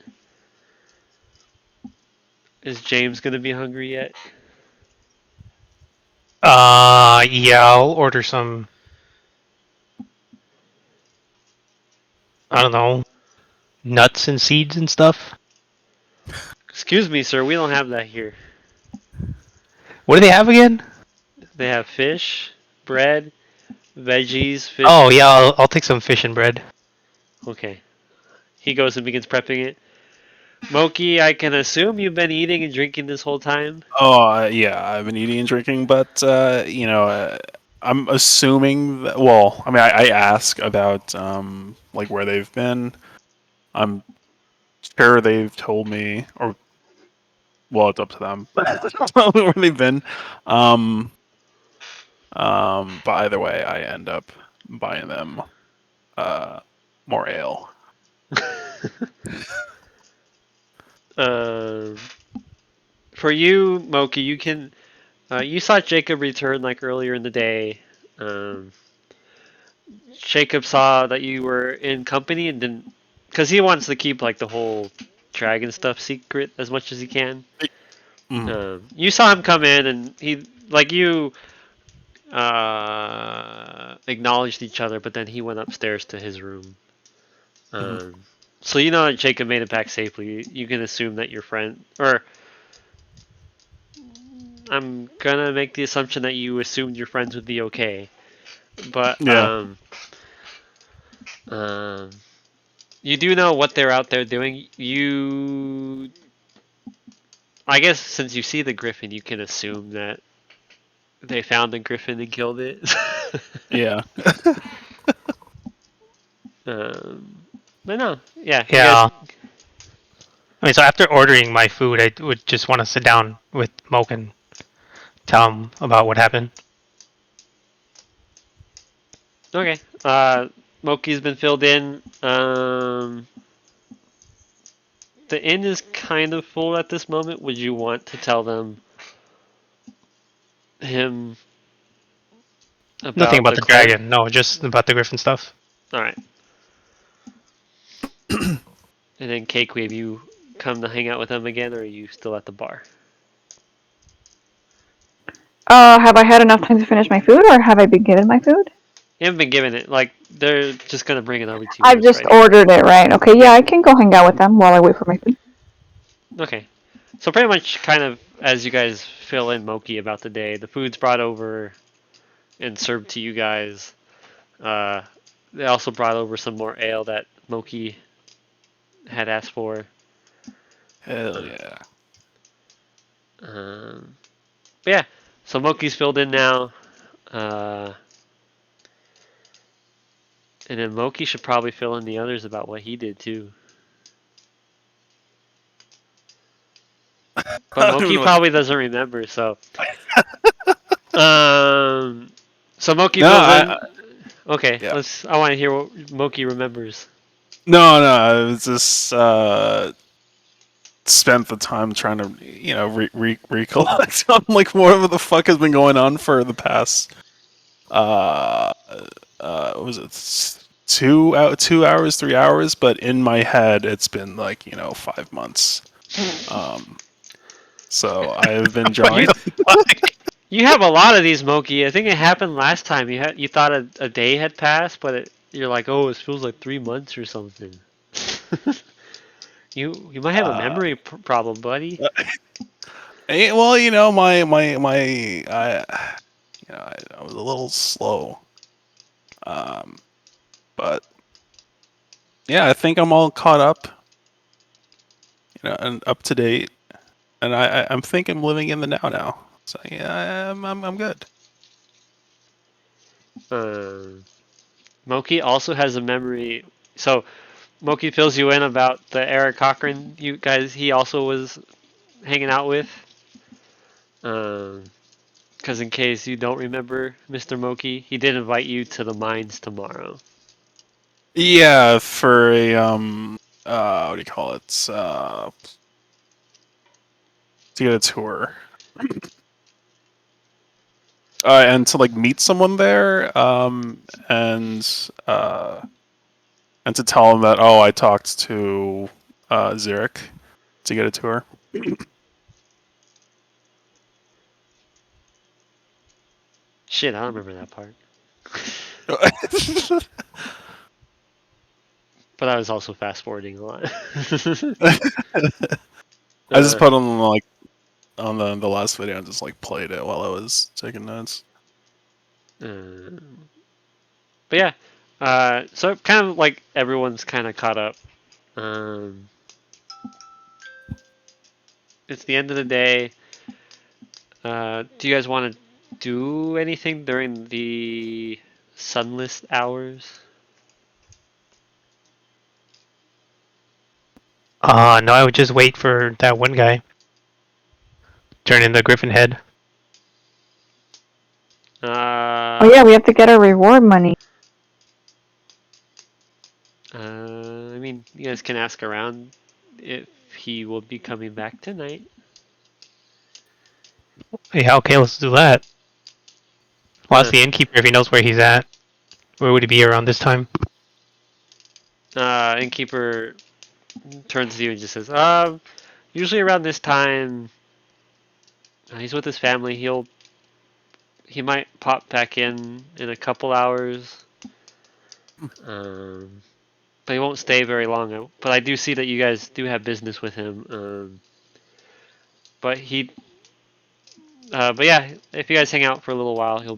Speaker 1: Is James gonna be hungry yet?
Speaker 3: Yeah, I'll order some. I don't know, nuts and seeds and stuff.
Speaker 1: Excuse me, sir. We don't have that here.
Speaker 3: What do they have again?
Speaker 1: They have fish, bread, veggies, fish.
Speaker 3: Oh yeah, I'll take some fish and bread.
Speaker 1: Okay. He goes and begins prepping it. Moki, I can assume you've been eating and drinking this whole time.
Speaker 4: Oh, yeah, I've been eating and drinking, but I'm assuming that. Well, I mean, I ask about like where they've been. I'm sure they've told me, or well, it's up to them where they've been. Um, but either way, I end up buying them uh more ale.
Speaker 1: Um, for you, Moki, you can. You saw Jacob return like earlier in the day. Um, Jacob saw that you were in company and didn't, because he wants to keep like the whole dragon stuff secret as much as he can.
Speaker 4: Mm,
Speaker 1: You saw him come in and he like you acknowledged each other, but then he went upstairs to his room.
Speaker 4: mhm.
Speaker 1: Um, so you know that Jacob made it back safely. You can assume that your friend, or I'm gonna make the assumption that you assumed your friends would be okay. But
Speaker 4: Yeah.
Speaker 1: um, you do know what they're out there doing. I guess since you see the griffin, you can assume that they found the griffin and killed it.
Speaker 4: Yeah.
Speaker 1: um, but no, yeah, you guys.
Speaker 3: Yeah. I mean, so after ordering my food, I would just want to sit down with Moke and tell him about what happened.
Speaker 1: Okay. Moki's been filled in. The inn is kind of full at this moment. Would you want to tell him
Speaker 3: Nothing
Speaker 1: about
Speaker 3: about
Speaker 1: the
Speaker 3: the
Speaker 1: cleric?
Speaker 3: dragon. No, just about the griffin stuff.
Speaker 1: All right. And then Keikui, have you come to hang out with him again, or are you still at the bar?
Speaker 2: Have I had enough time to finish my food, or have I been given my food?
Speaker 1: You haven't been given it. Like they're just gonna bring it over to you when
Speaker 2: I've
Speaker 1: it's
Speaker 2: just
Speaker 1: ready.
Speaker 2: ordered it, right? Okay, yeah,
Speaker 1: Yeah.
Speaker 2: I can go hang out with them while I wait for my food.
Speaker 1: Okay. So pretty much, kind of as you guys fill in Moki about the day, the food's brought over and served to you guys. Uh, they also brought over some more ale that Moki had asked for.
Speaker 4: Hell
Speaker 1: Uh,
Speaker 4: yeah.
Speaker 1: but yeah, so Moki's filled in now. Uh, and then Moki should probably fill in the others about what he did too. But
Speaker 4: I don't even
Speaker 1: Moki
Speaker 4: know what to.
Speaker 1: probably doesn't remember, so um so Moki
Speaker 4: No,
Speaker 1: fills in. Okay,
Speaker 4: yeah.
Speaker 1: I want to hear what Moki remembers.
Speaker 4: No, I was just spent the time trying to recollect on like what the fuck has been going on for the past uh was it 2 hours 3 hours, but in my head it's been like 5 months. So I've been
Speaker 3: What
Speaker 1: You
Speaker 4: drawing.
Speaker 3: the fuck?
Speaker 1: you have a lot of these, Moki. I think it happened last time. You thought a day had passed, but you're like, oh, it feels like 3 months or something. You might have a
Speaker 4: uh
Speaker 1: memory problem, buddy.
Speaker 4: well, my I was a little slow. But yeah, I think I'm all caught up, and up to date, and I'm thinking I'm living in the now. So yeah, I'm good.
Speaker 1: Um, Moki also has a memory. So Moki fills you in about the Eric Cochran you guys he also was hanging out with. Because in case you don't remember Mr. Moki, he did invite you to the mines tomorrow.
Speaker 4: Yeah, for a what do you call it? To get a tour. And to like meet someone there, and to tell them that, oh, I talked to Zurich to get a tour.
Speaker 1: Shit, I don't remember that part. But I was also fast forwarding a lot.
Speaker 4: I just
Speaker 1: uh,
Speaker 4: put on like on the last video and just like played it while I was taking notes.
Speaker 1: uh, but yeah, so kind of like everyone's kind of caught up. Um, it's the end of the day. Do you guys want to do anything during the sunless hours?
Speaker 3: No, I would just wait for that one guy. Turn in the Griffin head.
Speaker 5: Oh yeah, we have to get our reward money.
Speaker 1: I mean, you guys can ask around if he will be coming back tonight.
Speaker 3: Yeah, okay, let's do that. Well, ask
Speaker 1: Uh,
Speaker 3: the innkeeper if he knows where he's at. Where would he be around this time?
Speaker 1: Innkeeper turns to you and just says, usually around this time, he's with his family. He might pop back in a couple hours. Um, but he won't stay very long. But I do see that you guys do have business with him. But he, but yeah, if you guys hang out for a little while, he'll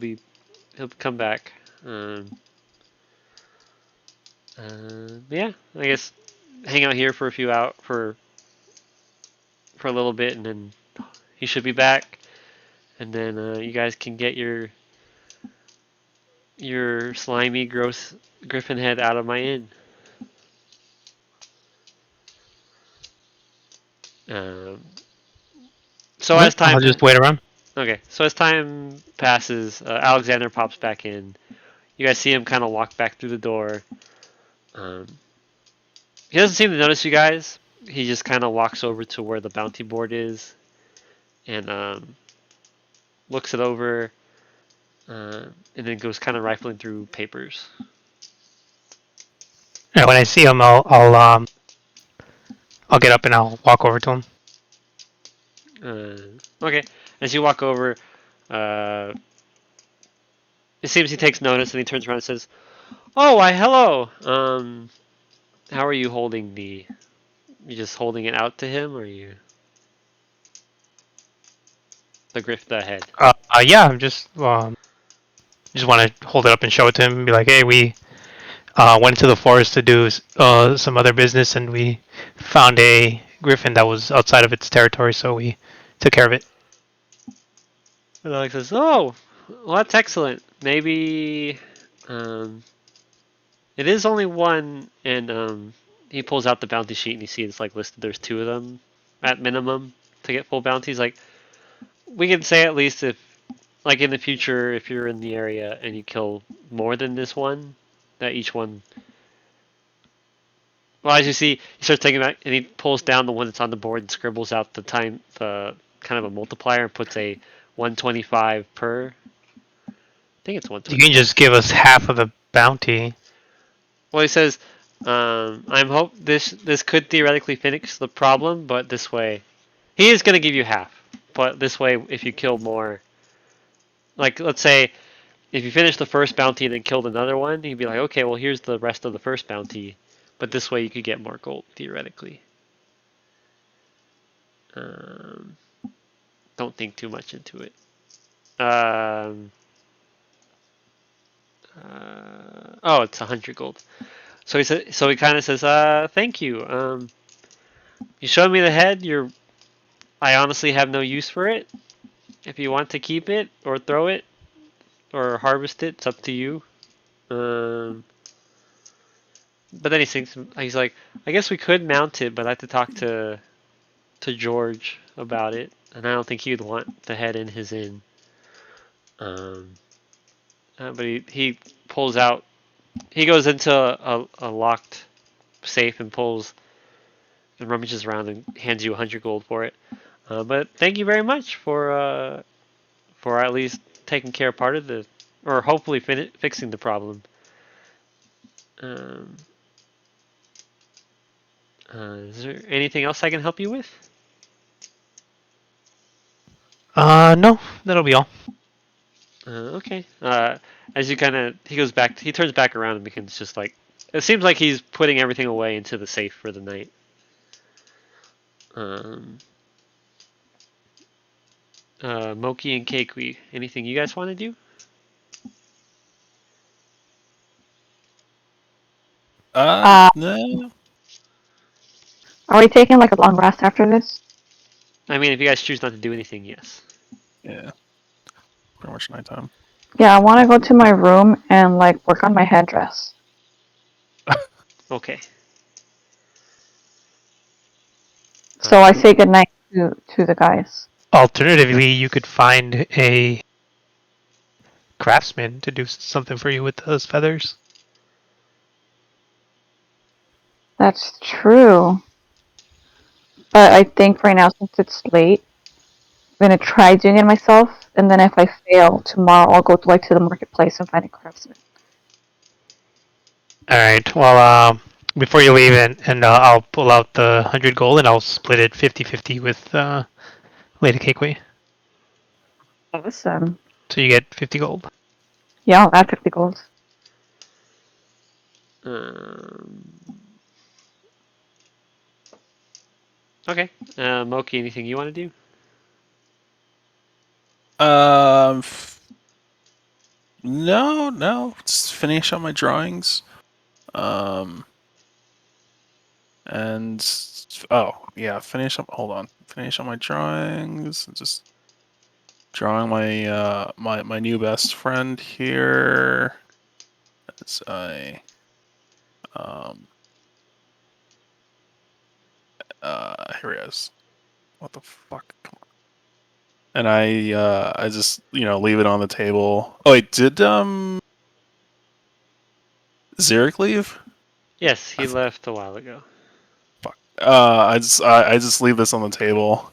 Speaker 1: come back. Yeah, I guess hang out here for a few out for a little bit, and then he should be back. And then you guys can get your slimy, gross griffin head out of my inn. Um, so
Speaker 3: Okay,
Speaker 1: as time
Speaker 3: I'll just wait around.
Speaker 1: okay, so as time passes, Alexander pops back in. You guys see him kind of walk back through the door. Um, he doesn't seem to notice you guys. He just kind of walks over to where the bounty board is and looks it over, and then goes kind of rifling through papers.
Speaker 3: Yeah, when I see him, I'll get up and I'll walk over to him.
Speaker 1: Okay, as you walk over, uh, it seems he takes notice and he turns around and says, "Oh, why, hello. How are you holding the? You just holding it out to him, or you the head?"
Speaker 3: Yeah, I'm just want to hold it up and show it to him and be like, hey, we went into the forest to do some other business and we found a griffin that was outside of its territory, so we took care of it.
Speaker 1: And Alex says, "Oh, well, that's excellent. Maybe, um, it is only one." And he pulls out the bounty sheet and you see it's like listed. There's two of them at minimum to get full bounties. Like we can say at least if, like in the future, if you're in the area and you kill more than this one, that each one. Well, as you see, he starts taking back and he pulls down the one that's on the board and scribbles out the kind of a multiplier and puts a 125 per. I think it's
Speaker 3: You can
Speaker 1: 125.
Speaker 3: just give us half of the bounty.
Speaker 1: Well, he says, "I'm hope this could theoretically fix the problem, but this way, he is going to give you half. But this way, if you kill more, like let's say if you finish the first bounty and then killed another one, he'd be like, okay, well here's the rest of the first bounty, but this way you could get more gold theoretically. Um, don't think too much into it. Um, oh, it's 100 gold. So he said, so he kind of says, thank you. You showed me the head. I honestly have no use for it. If you want to keep it or throw it or harvest it, it's up to you. Um, but then he thinks, he's like, I guess we could mount it, but I have to talk to George about it, and I don't think he would want the head in his inn. Um, but he pulls out, he goes into a locked safe and pulls and rummages around and hands you 100 gold for it. But thank you very much for at least taking care of part of the, or hopefully fixing the problem. Um, is there anything else I can help you with?
Speaker 3: No, that'll be all.
Speaker 1: Okay. As you kind of, he turns back around and becomes just like, it seems like he's putting everything away into the safe for the night. Um, Moki and Keikui, anything you guys want to do?
Speaker 5: Uh,
Speaker 4: No.
Speaker 5: are we taking like a long rest after this?
Speaker 1: I mean, if you guys choose not to do anything, yes.
Speaker 4: Yeah. Pretty much nighttime.
Speaker 5: Yeah, I want to go to my room and like work on my headdress.
Speaker 1: Okay.
Speaker 5: So I say goodnight to the guys.
Speaker 3: Alternatively, you could find a craftsman to do something for you with those feathers.
Speaker 5: That's true. But I think right now, since it's late, I'm gonna try doing it myself, and then if I fail tomorrow, I'll go to the marketplace and find a craftsman.
Speaker 3: All right. Well, before you leave, and I'll pull out the 100 gold, and I'll split it 50-50 with Lady Cakeway.
Speaker 5: Awesome.
Speaker 3: So you get 50 gold.
Speaker 5: Yeah, I'll add 50 gold.
Speaker 1: Okay. Moki, anything you want to do?
Speaker 4: No. Just finish up my drawings. And finish up. Hold on. Finish up my drawings. Just drawing my new best friend here. As I here he is. What the fuck? Come on. And I just leave it on the table. Oh wait, did Xeric leave?
Speaker 1: Yes, he left a while ago.
Speaker 4: Fuck. I just leave this on the table.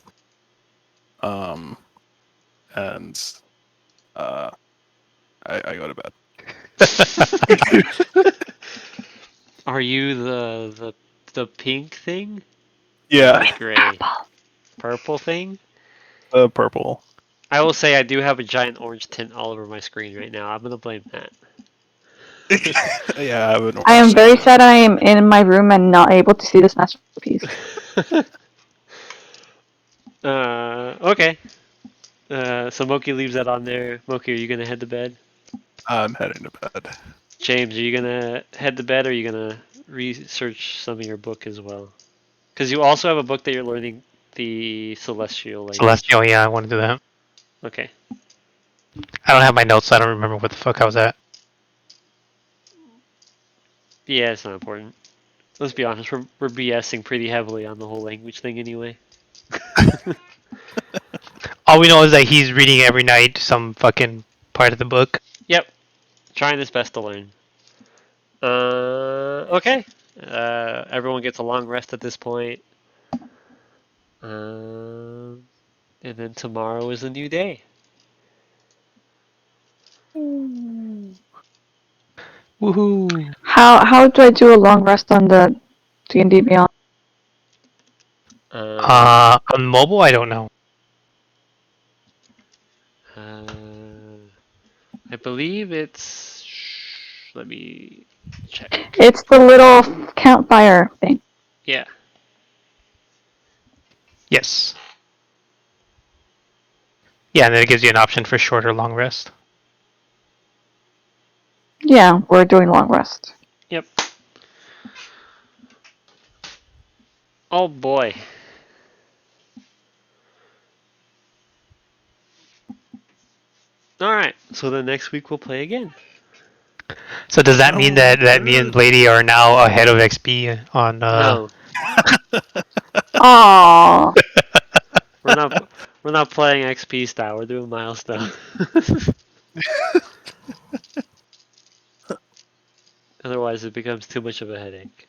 Speaker 4: And I go to bed.
Speaker 1: Are you the pink thing?
Speaker 4: Yeah,
Speaker 1: The gray, purple thing?
Speaker 4: purple.
Speaker 1: I will say I do have a giant orange tint all over my screen right now. I'm gonna blame that.
Speaker 4: Yeah, I have an
Speaker 5: I am
Speaker 4: orange
Speaker 5: very
Speaker 4: tint.
Speaker 5: sad I am in my room and not able to see this masterpiece.
Speaker 1: Okay. So Moki leaves that on there. Moki, are you gonna head to bed?
Speaker 4: I'm heading to bed.
Speaker 1: James, are you gonna head to bed or are you gonna research some of your book as well? Because you also have a book that you're learning the Celestial language.
Speaker 3: Celestial, yeah, I want to do that.
Speaker 1: Okay.
Speaker 3: I don't have my notes, so I don't remember what the fuck I was at.
Speaker 1: Yeah, it's not important. Let's be honest, we're BSing pretty heavily on the whole language thing anyway.
Speaker 3: All we know is that he's reading every night some fucking part of the book.
Speaker 1: Yep. Trying his best to learn. Okay. Everyone gets a long rest at this point. And then tomorrow is a new day.
Speaker 3: Woohoo!
Speaker 5: How do I do a long rest on the D&D Beyond?
Speaker 3: On mobile, I don't know.
Speaker 1: I believe it's. Let me check.
Speaker 5: It's the little campfire thing.
Speaker 1: Yeah.
Speaker 3: Yes. Yeah, and then it gives you an option for short or long rest.
Speaker 5: Yeah, we're doing long rest.
Speaker 1: Yep. Oh boy. Alright, so then next week we'll play again.
Speaker 3: So does that mean that me and Lady are now ahead of XP on?
Speaker 1: No.
Speaker 5: Aww.
Speaker 1: We're not playing XP style, we're doing milestone. Otherwise it becomes too much of a headache.